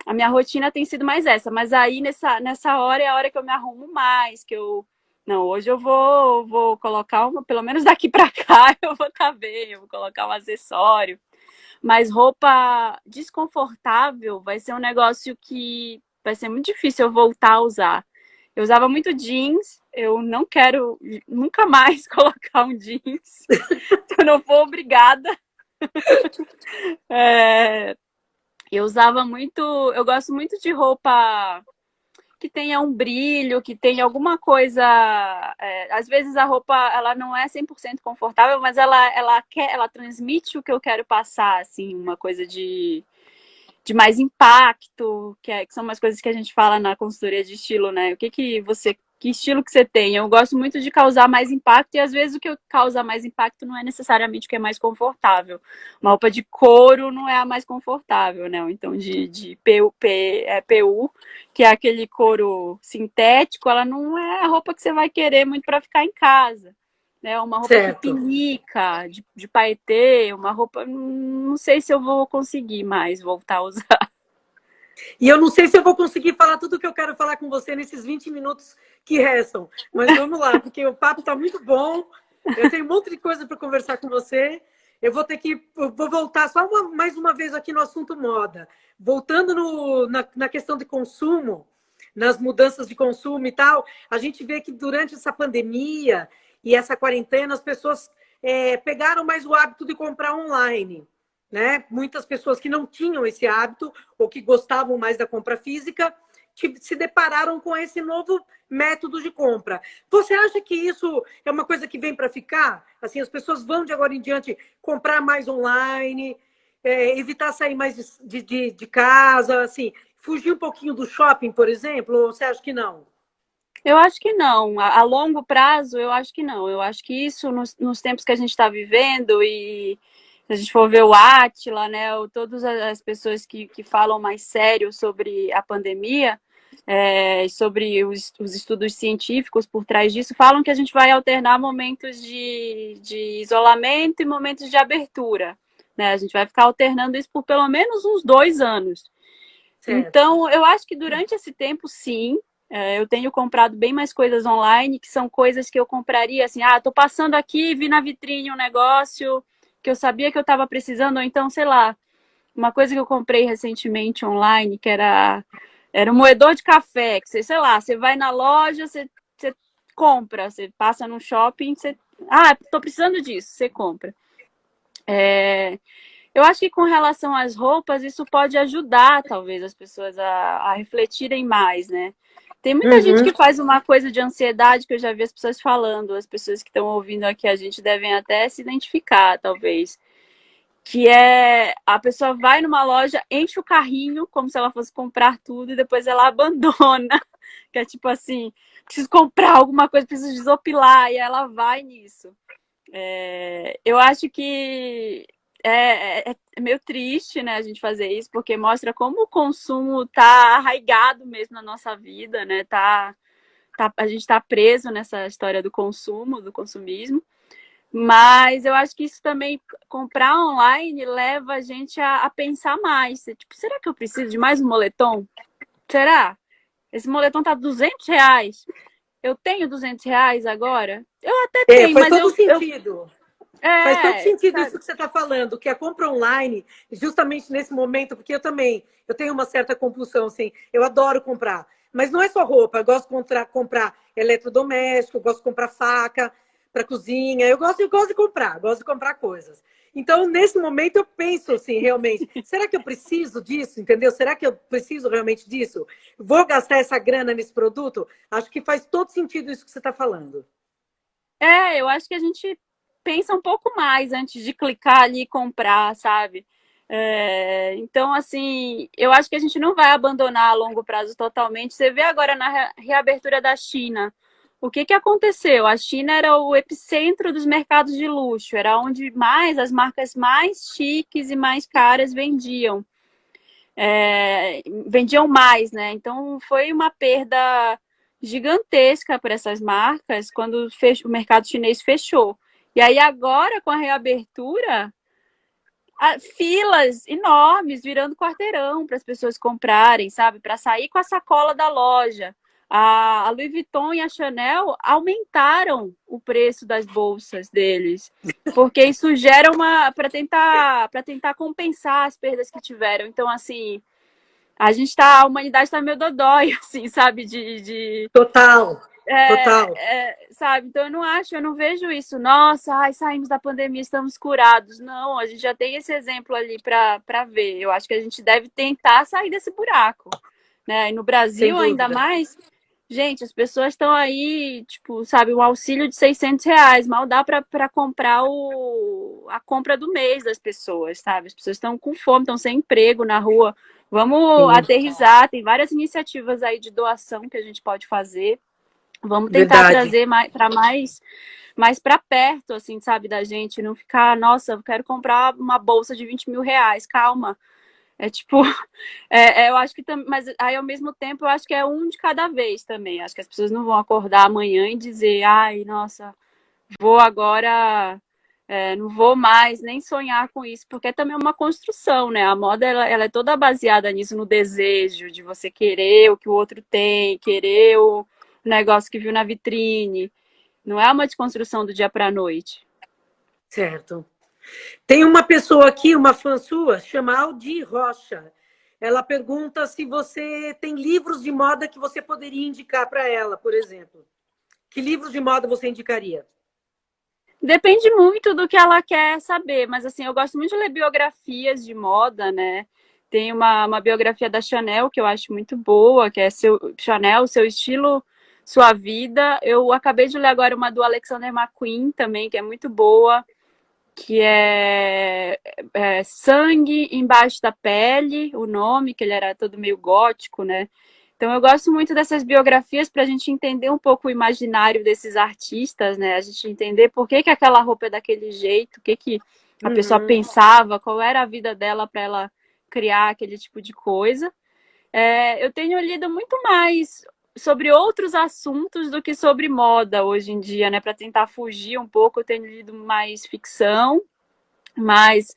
a minha rotina tem sido mais essa, mas aí nessa hora é a hora que eu me arrumo mais, que eu não, hoje eu vou colocar pelo menos daqui para cá eu vou estar bem, eu vou colocar um acessório, mas roupa desconfortável vai ser um negócio que vai ser muito difícil eu voltar a usar. Eu usava muito jeans, eu não quero nunca mais colocar um jeans, se eu não for obrigada. É, eu usava muito, eu gosto muito de roupa que tenha um brilho, que tenha alguma coisa. Às vezes a roupa ela não é 100% confortável, mas ela transmite o que eu quero passar, assim, uma coisa de mais impacto, que são umas coisas que a gente fala na consultoria de estilo, né? Que estilo que você tem? Eu gosto muito de causar mais impacto e às vezes o que causa mais impacto não é necessariamente o que é mais confortável. Uma roupa de couro não é a mais confortável, né? Então de PU, que é aquele couro sintético, ela não é a roupa que você vai querer muito para ficar em casa. Né, uma roupa que Certo. pinica, de paetê, uma roupa. Não sei se eu vou conseguir mais voltar a usar. E eu não sei se eu vou conseguir falar tudo o que eu quero falar com você nesses 20 minutos que restam. Mas vamos lá, porque o papo está muito bom. Eu tenho um monte de coisa para conversar com você. Vou voltar só mais uma vez aqui no assunto moda. Voltando na questão de consumo, nas mudanças de consumo e tal, a gente vê que durante essa pandemia e essa quarentena, as pessoas pegaram mais o hábito de comprar online. Né? Muitas pessoas que não tinham esse hábito ou que gostavam mais da compra física que se depararam com esse novo método de compra. Você acha que isso é uma coisa que vem para ficar? Assim, as pessoas vão de agora em diante comprar mais online, evitar sair mais de casa, assim, fugir um pouquinho do shopping, por exemplo? Ou você acha que não? Eu acho que não. A longo prazo, eu acho que não. Eu acho que isso, nos tempos que a gente está vivendo, e se a gente for ver o Átila, né, ou todas as pessoas que falam mais sério sobre a pandemia, sobre os estudos científicos por trás disso, falam que a gente vai alternar momentos de isolamento e momentos de abertura. Né? A gente vai ficar alternando isso por pelo menos uns 2 anos. Certo. Então, eu acho que durante esse tempo, sim, eu tenho comprado bem mais coisas online, que são coisas que eu compraria assim, tô passando aqui, vi na vitrine um negócio que eu sabia que eu estava precisando, ou então, sei lá, uma coisa que eu comprei recentemente online, que era um moedor de café, que você, sei lá, você vai na loja, você compra, você passa no shopping, tô precisando disso, você compra. Eu acho que com relação às roupas, isso pode ajudar, talvez, as pessoas a refletirem mais, né? Tem muita gente Uhum. que faz uma coisa de ansiedade que eu já vi as pessoas falando, as pessoas que estão ouvindo aqui, a gente devem até se identificar, talvez. Que é a pessoa vai numa loja, enche o carrinho como se ela fosse comprar tudo e depois ela abandona. Que é tipo assim, preciso comprar alguma coisa, preciso desopilar, e ela vai nisso. Eu acho que é meio triste, né, a gente fazer isso, porque mostra como o consumo tá arraigado mesmo na nossa vida, né? A gente tá preso nessa história do consumo, do consumismo. Mas eu acho que isso também, comprar online, leva a gente a pensar mais. Tipo, será que eu preciso de mais um moletom? Será? Esse moletom tá R$ 200. Eu tenho R$ 200 agora? Eu até É, tenho, faz mas todo sentido. Faz todo sentido isso sabe? que você está falando, que a compra online, justamente nesse momento, porque eu tenho uma certa compulsão, assim, eu adoro comprar. Mas não é só roupa, eu gosto de comprar eletrodoméstico, eu gosto de comprar faca para cozinha, gosto de comprar coisas. Então, nesse momento, eu penso assim, realmente, será que eu preciso disso, entendeu? Será que eu preciso realmente disso? Vou gastar essa grana nesse produto? Acho que faz todo sentido isso que você está falando. Eu acho que a gente pensa um pouco mais antes de clicar ali e comprar, sabe? Então, assim, eu acho que a gente não vai abandonar a longo prazo totalmente. Você vê agora na reabertura da China, o que que aconteceu? A China era o epicentro dos mercados de luxo, era onde mais as marcas mais chiques e mais caras vendiam mais, né? Então foi uma perda gigantesca para essas marcas quando o mercado chinês fechou. E aí agora, com a reabertura, filas enormes virando quarteirão para as pessoas comprarem, sabe? Para sair com a sacola da loja. A Louis Vuitton e a Chanel aumentaram o preço das bolsas deles, porque isso gera uma para tentar compensar as perdas que tiveram. Então, assim, a humanidade está meio dodói, assim, sabe? Total, total. Sabe? Então eu não vejo isso. Nossa, ai, saímos da pandemia, estamos curados. Não, a gente já tem esse exemplo ali para ver. Eu acho que a gente deve tentar sair desse buraco, né? E no Sem Brasil, ainda dúvida. mais, gente, as pessoas estão aí, tipo, sabe, um auxílio de R$ 600, mal dá para comprar a compra do mês das pessoas, sabe? As pessoas estão com fome, estão sem emprego na rua. Vamos Sim, aterrissar, tem várias iniciativas aí de doação que a gente pode fazer. Vamos tentar verdade. trazer mais para perto, assim, sabe, da gente, não ficar, nossa, eu quero comprar uma bolsa de R$ 20.000, calma. É tipo, eu acho que também, mas aí ao mesmo tempo eu acho que é um de cada vez também. Acho que as pessoas não vão acordar amanhã e dizer, ai, nossa, vou agora, não vou mais nem sonhar com isso, porque é também uma construção, né? A moda ela é toda baseada nisso, no desejo de você querer o que o outro tem, querer o negócio que viu na vitrine. Não é uma desconstrução do dia para a noite. Certo. Tem uma pessoa aqui, uma fã sua, chama Aldi Rocha. Ela pergunta se você tem livros de moda que você poderia indicar para ela, por exemplo. Que livros de moda você indicaria? Depende muito do que ela quer saber, mas assim, eu gosto muito de ler biografias de moda, né? Tem uma biografia da Chanel que eu acho muito boa, que é Chanel, seu estilo, sua vida. Eu acabei de ler agora uma do Alexander McQueen também, que é muito boa, que é Sangue Embaixo da Pele, o nome, que ele era todo meio gótico, né? Então eu gosto muito dessas biografias para a gente entender um pouco o imaginário desses artistas, né? A gente entender por que aquela roupa é daquele jeito, o que a pessoa Uhum, pensava, qual era a vida dela para ela criar aquele tipo de coisa. Eu tenho lido muito mais sobre outros assuntos do que sobre moda hoje em dia, né? Para tentar fugir um pouco, eu tenho lido mais ficção, mas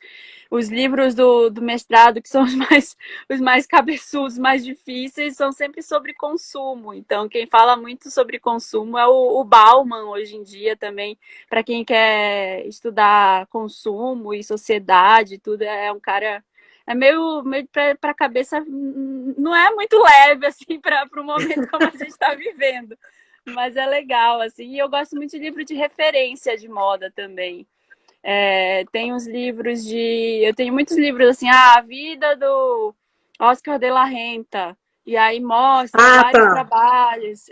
os livros do mestrado, que são os mais cabeçudos, mais difíceis, são sempre sobre consumo. Então, quem fala muito sobre consumo é o Bauman, hoje em dia, também, para quem quer estudar consumo e sociedade, tudo, é um cara. É meio para a cabeça, não é muito leve, assim, para o momento como a gente está vivendo. Mas é legal, assim. E eu gosto muito de livro de referência de moda também. Tem uns livros de... Eu tenho muitos livros, assim, a vida do Oscar de la Renta. E aí mostra Ah, vários tá. trabalhos,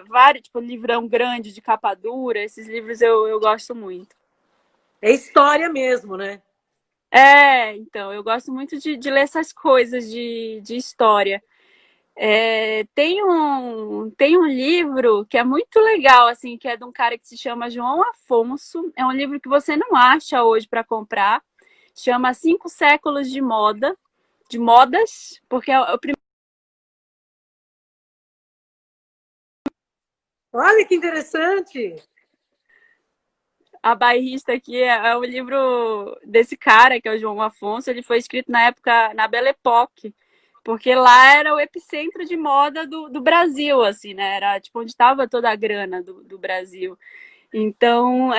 vários, tipo, livrão grande de capa dura. Esses livros eu gosto muito. É história mesmo, né? Então, eu gosto muito de ler essas coisas de história. Tem um livro que é muito legal, assim, que é de um cara que se chama João Afonso. É um livro que você não acha hoje para comprar. Chama Cinco Séculos de Moda, de Modas, porque é o primeiro. Olha que interessante. A bairrista aqui é o livro desse cara, que é o João Afonso. Ele foi escrito na época, na Belle Époque, porque lá era o epicentro de moda do Brasil, assim, né? Era tipo onde estava toda a grana do Brasil. Então,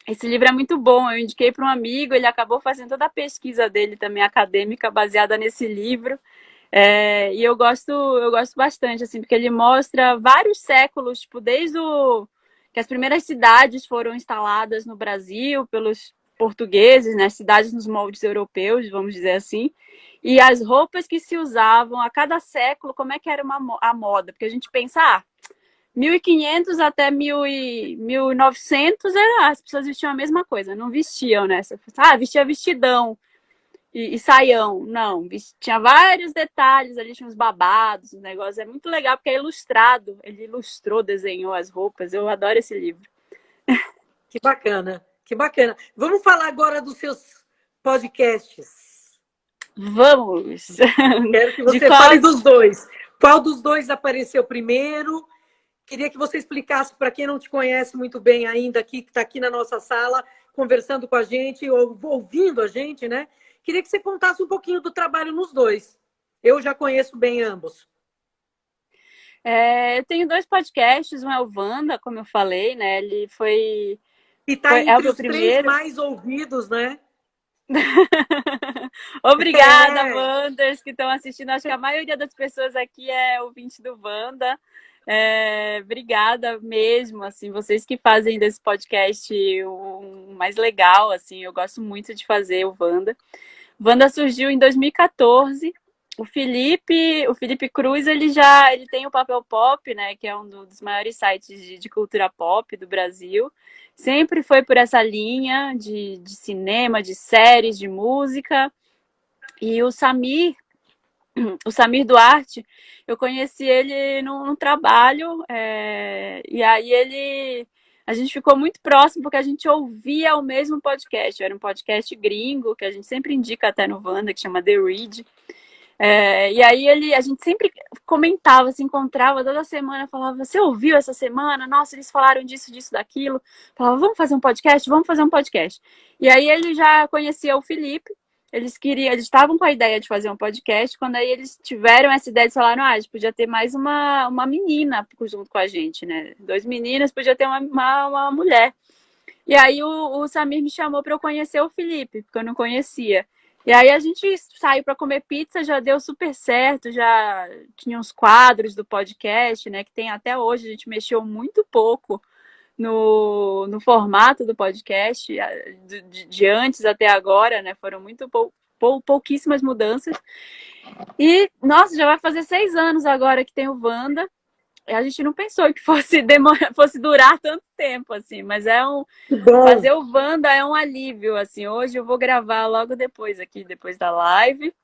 esse livro é muito bom. Eu indiquei para um amigo, ele acabou fazendo toda a pesquisa dele também acadêmica baseada nesse livro. E eu gosto bastante, assim, porque ele mostra vários séculos, tipo, desde que as primeiras cidades foram instaladas no Brasil pelos portugueses, né? Cidades nos moldes europeus, vamos dizer assim. E as roupas que se usavam a cada século, como é que era a moda? Porque a gente pensa, 1500 até 1900 as pessoas vestiam a mesma coisa, não vestiam, né? Vestia vestidão e saião. Não, tinha vários detalhes ali, tinha uns babados, uns negócios. É muito legal porque é ilustrado. Ele ilustrou, desenhou as roupas. Eu adoro esse livro. Que bacana, que bacana. Vamos falar agora dos seus podcasts. Vamos! Quero que De você qual? fale dos dois. Qual dos dois apareceu primeiro? Queria que você explicasse para quem não te conhece muito bem ainda aqui, que está aqui na nossa sala, conversando com a gente, ou ouvindo a gente, né? Queria que você contasse um pouquinho do trabalho nos dois. Eu já conheço bem ambos. Eu tenho dois podcasts, um é o Wanda, como eu falei, né? Ele E está é o entre meu os três primeiro. mais ouvidos, né? Obrigada, É. Wanders, que estão assistindo. Acho que a maioria das pessoas aqui é ouvinte do Wanda. Obrigada mesmo, assim, vocês que fazem desse podcast o mais legal, assim, eu gosto muito de fazer o Wanda. Wanda surgiu em 2014. O Felipe Cruz, ele tem o Papel Pop, né, que é um dos maiores sites de cultura pop do Brasil. Sempre foi por essa linha de cinema, de séries, de música. E o Samir Duarte, eu conheci ele num trabalho, e aí a gente ficou muito próximo porque a gente ouvia o mesmo podcast. Era um podcast gringo, que a gente sempre indica até no Wanda, que chama The Read. E aí a gente sempre comentava, se encontrava toda semana, falava, você ouviu essa semana? Nossa, eles falaram disso, disso, daquilo. Falava, vamos fazer um podcast? Vamos fazer um podcast. E aí ele já conhecia o Felipe, eles estavam com a ideia de fazer um podcast, quando aí eles tiveram essa ideia, eles falaram, a gente podia ter mais uma menina junto com a gente, né? Dois meninos, podia ter uma mulher. E aí o Samir me chamou para eu conhecer o Felipe, porque eu não conhecia. E aí a gente saiu para comer pizza, já deu super certo, já tinha uns quadros do podcast, né? Que tem até hoje, a gente mexeu muito pouco no formato do podcast, de antes até agora, né? Foram pouquíssimas mudanças. E, nossa, já vai fazer 6 anos agora que tem o Wanda. A gente não pensou que fosse durar tanto tempo, assim, mas Que bom. fazer o Wanda é um alívio, assim. Hoje eu vou gravar logo depois aqui, depois da live.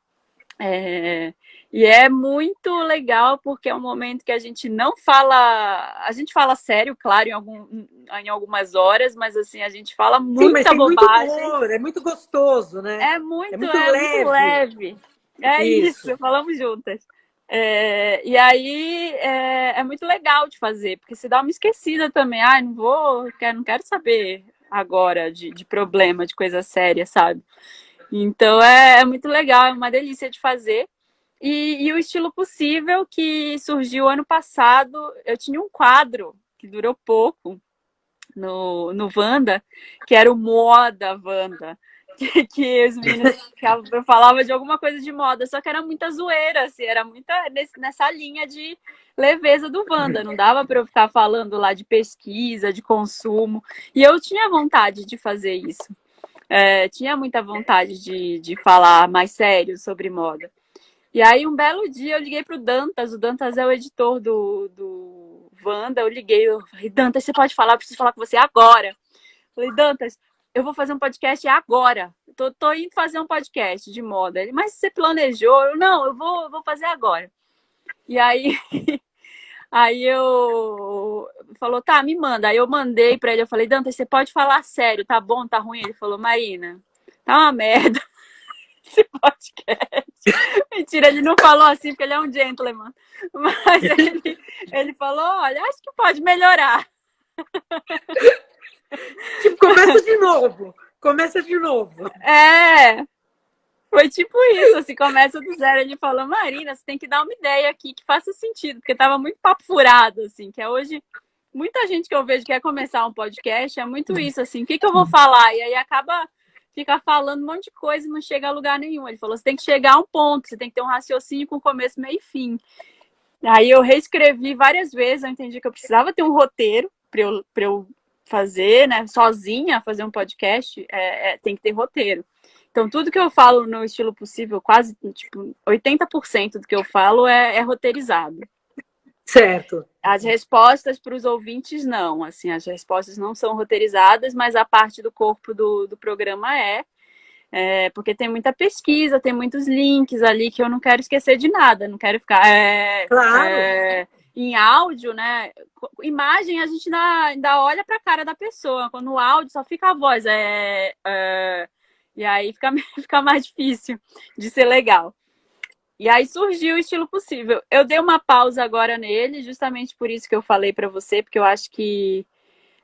E é muito legal porque é um momento que a gente não fala, a gente fala sério, claro, em algumas horas, mas assim, a gente fala Sim, mas muita tem muito bobagem. humor, é muito gostoso, né? É muito É muito leve. leve. É Isso. isso, falamos juntas. E aí é muito legal de fazer, porque você dá uma esquecida também. Não quero saber agora de problema, de coisa séria, sabe? Então é muito legal, é uma delícia de fazer. E o Estilo Possível, que surgiu ano passado, eu tinha um quadro que durou pouco no Wanda, que era o Moda Wanda. que os meninos eu falava de alguma coisa de moda, só que era muita zoeira, assim, era muita nessa linha de leveza do Wanda, não dava para eu ficar falando lá de pesquisa, de consumo, e eu tinha vontade de fazer isso, tinha muita vontade de falar mais sério sobre moda. E aí, um belo dia, eu liguei pro Dantas, o Dantas é o editor do Wanda, eu falei, Dantas, você pode falar, eu preciso falar com você agora. Eu falei, Dantas, eu vou fazer um podcast agora. Tô indo fazer um podcast de moda. Ele, mas você planejou? Não, eu vou fazer agora. E aí, aí eu falou, tá, me manda. Aí eu mandei pra ele, eu falei, Dantas, você pode falar sério, tá bom, tá ruim? Ele falou, Marina, tá uma merda esse podcast. Mentira, ele não falou assim, porque ele é um gentleman. Mas ele falou, olha, acho que pode melhorar. Tipo, começa de novo. Começa de novo. Foi tipo isso, assim, começa do zero. Ele falou, Marina, você tem que dar uma ideia aqui que faça sentido, porque tava muito papo furado, assim, que é hoje... Muita gente que eu vejo que quer começar um podcast é muito isso, assim, o que eu vou falar? E aí fica falando um monte de coisa e não chega a lugar nenhum. Ele falou, você tem que chegar a um ponto, você tem que ter um raciocínio com começo, meio e fim. Aí eu reescrevi várias vezes, eu entendi que eu precisava ter um roteiro para eu fazer, né, sozinha, fazer um podcast, tem que ter roteiro. Então, tudo que eu falo no Estilo Possível, quase, tipo, 80% do que eu falo é roteirizado. Certo. As respostas para os ouvintes, não. Assim, as respostas não são roteirizadas, mas a parte do corpo do programa porque tem muita pesquisa, tem muitos links ali que eu não quero esquecer de nada, não quero ficar Claro. em áudio, né? Imagem a gente ainda olha para a cara da pessoa, quando o áudio só fica a voz, e aí fica mais difícil de ser legal. E aí surgiu o Estilo Possível. Eu dei uma pausa agora nele, justamente por isso que eu falei para você, porque eu acho que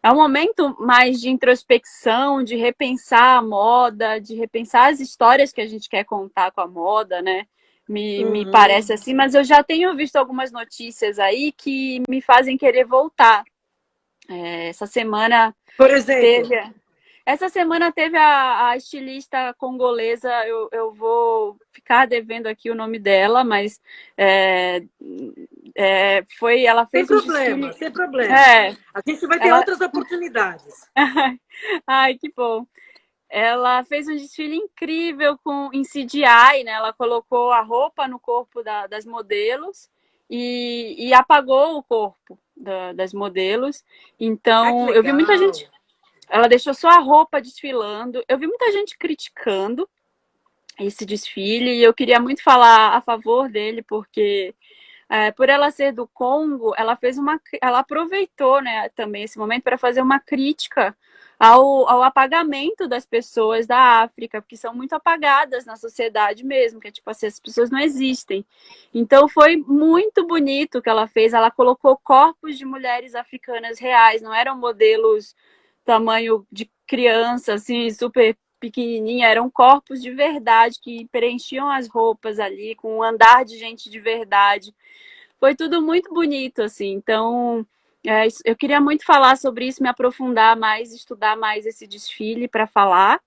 é um momento mais de introspecção, de repensar a moda, de repensar as histórias que a gente quer contar com a moda, né? Me parece assim, mas eu já tenho visto algumas notícias aí que me fazem querer voltar. Essa semana Por exemplo, essa semana teve a estilista congolesa, eu vou ficar devendo aqui o nome dela, mas ela fez um desfile. sem problema. A gente vai ter outras oportunidades. Ai, que bom. Ela fez um desfile incrível em CGI, né? Ela colocou a roupa no corpo das modelos e apagou o corpo das modelos. Então, eu vi muita gente. Ela deixou só a roupa desfilando. Eu vi muita gente criticando esse desfile e eu queria muito falar a favor dele, porque por ela ser do Congo, ela aproveitou, né, também esse momento para fazer uma crítica ao apagamento das pessoas da África, porque são muito apagadas na sociedade mesmo, que é tipo assim, as pessoas não existem. Então foi muito bonito o que ela fez. Ela colocou corpos de mulheres africanas reais, não eram modelos tamanho de criança, assim, super pequenininha, eram corpos de verdade que preenchiam as roupas ali, com um andar de gente de verdade. Foi tudo muito bonito, assim. Então, eu queria muito falar sobre isso, me aprofundar mais, estudar mais esse desfile para falar.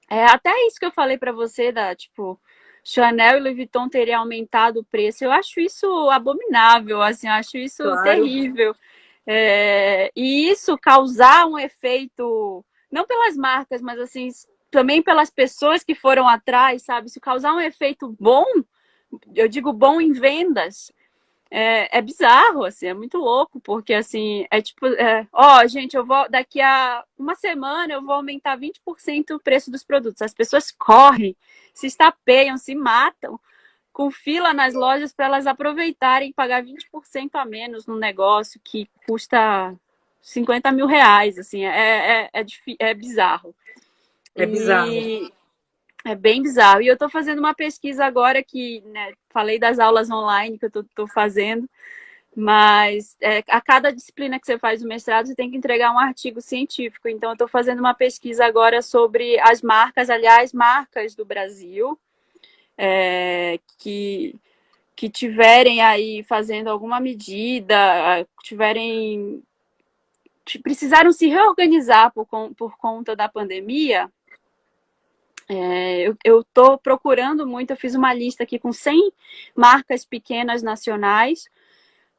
Até isso que eu falei para você, tipo, Chanel e Louis Vuitton terem aumentado o preço, eu acho isso abominável, assim, eu acho isso terrível. E isso causar um efeito, não pelas marcas, mas assim, também pelas pessoas que foram atrás, sabe? Isso causar um efeito bom, eu digo bom em vendas, é bizarro, assim, é muito louco, porque assim, tipo, gente, daqui a uma semana eu vou aumentar 20% o preço dos produtos. As pessoas correm, se estapeiam, se matam, com fila nas lojas para elas aproveitarem e pagar 20% a menos no negócio que custa 50 mil reais, assim, é bizarro. É bizarro. É bem bizarro. E eu estou fazendo uma pesquisa agora que, né, falei das aulas online que eu estou fazendo, mas a cada disciplina que você faz no mestrado, você tem que entregar um artigo científico. Então, eu estou fazendo uma pesquisa agora sobre as marcas, aliás, marcas do Brasil, que tiverem aí fazendo alguma medida, precisaram se reorganizar por conta da pandemia Eu estou procurando muito, eu fiz uma lista aqui com 100 marcas pequenas nacionais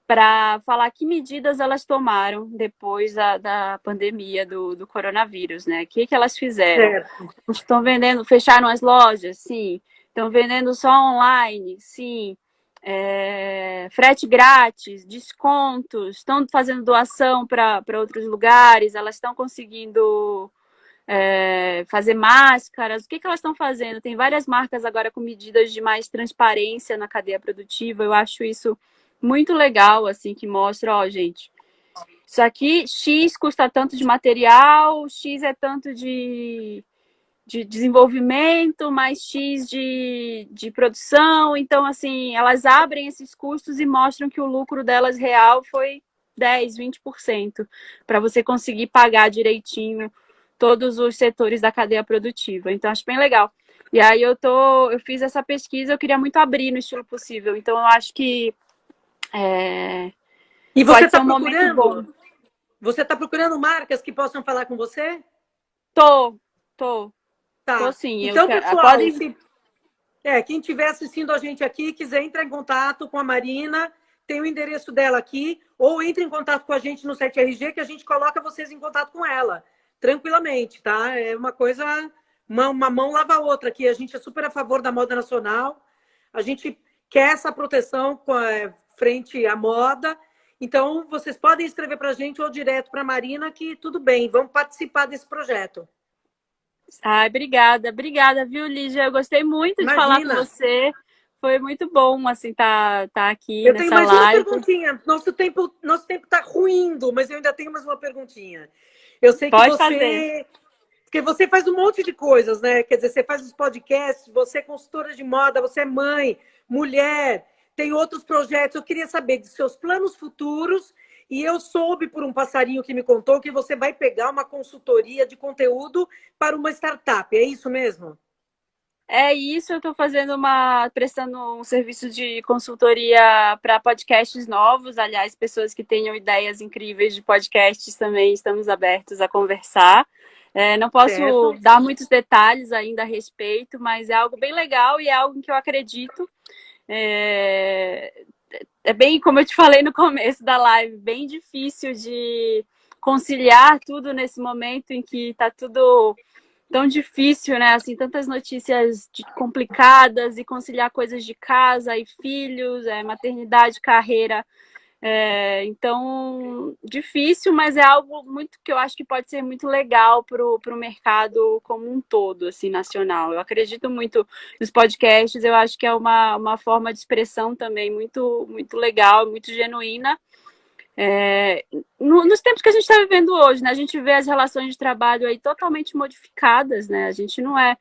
para falar que medidas elas tomaram depois da pandemia do coronavírus, né? O que elas fizeram? Certo. Estão vendendo, fecharam as lojas? Sim. Estão vendendo só online? Sim. Frete grátis, descontos, estão fazendo doação para outros lugares, elas estão conseguindo fazer máscaras, o que elas estão fazendo? Tem várias marcas agora com medidas de mais transparência na cadeia produtiva, eu acho isso muito legal, assim, que mostra, ó, gente, isso aqui, X custa tanto de material, X é tanto de desenvolvimento, mais X de produção. Então, assim, elas abrem esses custos e mostram que o lucro delas real foi 10, 20%, para você conseguir pagar direitinho todos os setores da cadeia produtiva. Então, acho bem legal. E aí eu fiz essa pesquisa, eu queria muito abrir no estilo possível. Então, eu acho que E você pode ser está um momento bom. procurando? Você está procurando marcas que possam falar com você? Tô Tá. sim. Então, pessoal, Podem. quem estiver assistindo a gente aqui, quiser entrar em contato com a Marina, tem o endereço dela aqui, ou entre em contato com a gente no 7RG, que a gente coloca vocês em contato com ela, tranquilamente, tá? É uma coisa, uma mão lava a outra aqui. A gente é super a favor da moda nacional, a gente quer essa proteção frente à moda. Então, vocês podem escrever para a gente ou direto para a Marina, que tudo bem, vamos participar desse projeto. Ai, obrigada, viu, Lígia? Eu gostei muito de falar com Imagina. você. Foi muito bom, assim, tá aqui Eu tenho nessa mais uma live. perguntinha. Nosso tempo está ruindo, mas eu ainda tenho mais uma perguntinha. Eu sei que Pode fazer. porque você faz um monte de coisas, né? Quer dizer, você faz os podcasts, você é consultora de moda, você é mãe, mulher, tem outros projetos. Eu queria saber de seus planos futuros. E eu soube por um passarinho que me contou que você vai pegar uma consultoria de conteúdo para uma startup. É isso mesmo? É isso, eu estou prestando um serviço de consultoria para podcasts novos. Aliás, pessoas que tenham ideias incríveis de podcasts também estamos abertos a conversar. Não posso Certo. dar muitos detalhes ainda a respeito, mas é algo bem legal e é algo em que eu acredito. É bem, como eu te falei no começo da live, bem difícil de conciliar tudo nesse momento em que está tudo tão difícil, né? Assim, tantas notícias complicadas e conciliar coisas de casa e filhos, maternidade, carreira. Então, difícil, mas é algo muito que eu acho que pode ser muito legal para o mercado como um todo, assim, nacional. Eu acredito muito nos podcasts, eu acho que é uma forma de expressão também muito, muito legal, muito genuína. Nos tempos que a gente está vivendo hoje, né? A gente vê as relações de trabalho aí totalmente modificadas, né? A gente não é.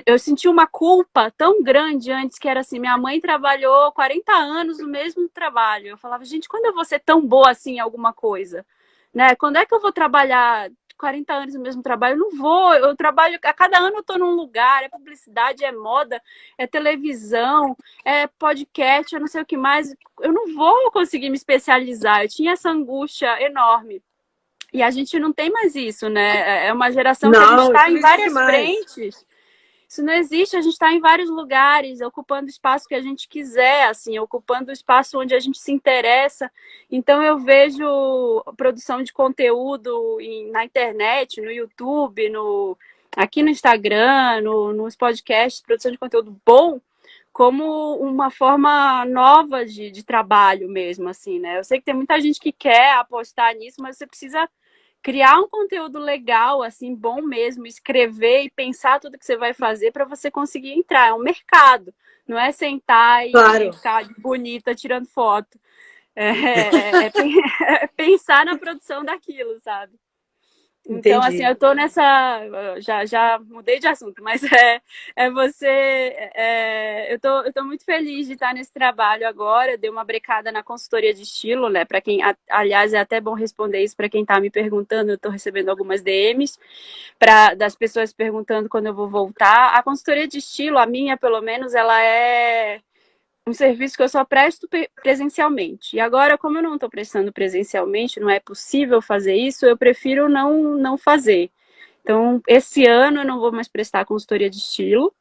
Eu senti uma culpa tão grande antes, que era assim, minha mãe trabalhou 40 anos no mesmo trabalho. Eu falava, gente, quando eu vou ser tão boa assim em alguma coisa? Né? Quando é que eu vou trabalhar 40 anos no mesmo trabalho? Eu não vou, eu trabalho, a cada ano eu estou num lugar, é publicidade, é moda, é televisão, é podcast, eu não sei o que mais. Eu não vou conseguir me especializar. Eu tinha essa angústia enorme. E a gente não tem mais isso, né? É uma geração que a gente Não, está isso não em existe várias mais. frentes. Isso não existe, a gente está em vários lugares, ocupando o espaço que a gente quiser, assim, ocupando o espaço onde a gente se interessa. Então eu vejo produção de conteúdo na internet, no YouTube, aqui no Instagram, nos podcasts, produção de conteúdo bom, como uma forma nova de trabalho mesmo, assim, né? Eu sei que tem muita gente que quer apostar nisso, mas você precisa criar um conteúdo legal, assim, bom mesmo, escrever e pensar tudo que você vai fazer para você conseguir entrar. É um mercado, não é sentar e Claro. ficar bonita tirando foto. É pensar na produção daquilo, sabe? Então, assim, Entendi. eu tô nessa. Já mudei de assunto, mas eu tô muito feliz de estar nesse trabalho agora. Eu dei uma brecada na consultoria de estilo, né? Para quem, aliás, é até bom responder isso para quem tá me perguntando. Eu tô recebendo algumas DMs das pessoas perguntando quando eu vou voltar. A consultoria de estilo, a minha, pelo menos, ela é um serviço que eu só presto presencialmente. E agora, como eu não estou prestando presencialmente, não é possível fazer isso, eu prefiro não fazer. Então, esse ano eu não vou mais prestar consultoria de estilo,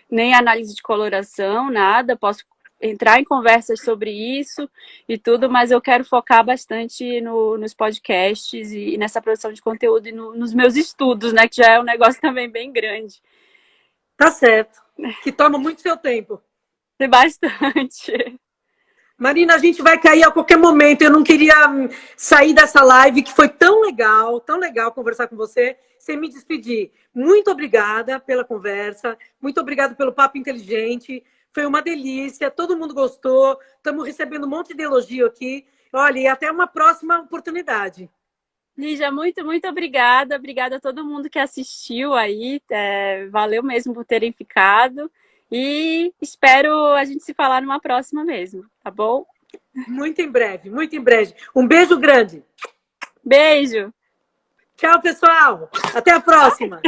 nem análise de coloração, nada. Posso entrar em conversas sobre isso e tudo, mas eu quero focar bastante nos podcasts e nessa produção de conteúdo e nos meus estudos, né? Que já é um negócio também bem grande. Tá certo. Que toma muito seu tempo. Bastante. Marina, a gente vai cair a qualquer momento. Eu não queria sair dessa live, que foi tão legal conversar com você, sem me despedir. Muito obrigada pela conversa, muito obrigada pelo papo inteligente. Foi uma delícia, todo mundo gostou. Estamos recebendo um monte de elogio aqui. Olha, e até uma próxima oportunidade. Lígia, muito, muito obrigada. Obrigada a todo mundo que assistiu aí. Valeu mesmo por terem ficado. E espero a gente se falar numa próxima mesmo, tá bom? Muito em breve, muito em breve. Um beijo grande. Beijo! Tchau, pessoal. Até a próxima.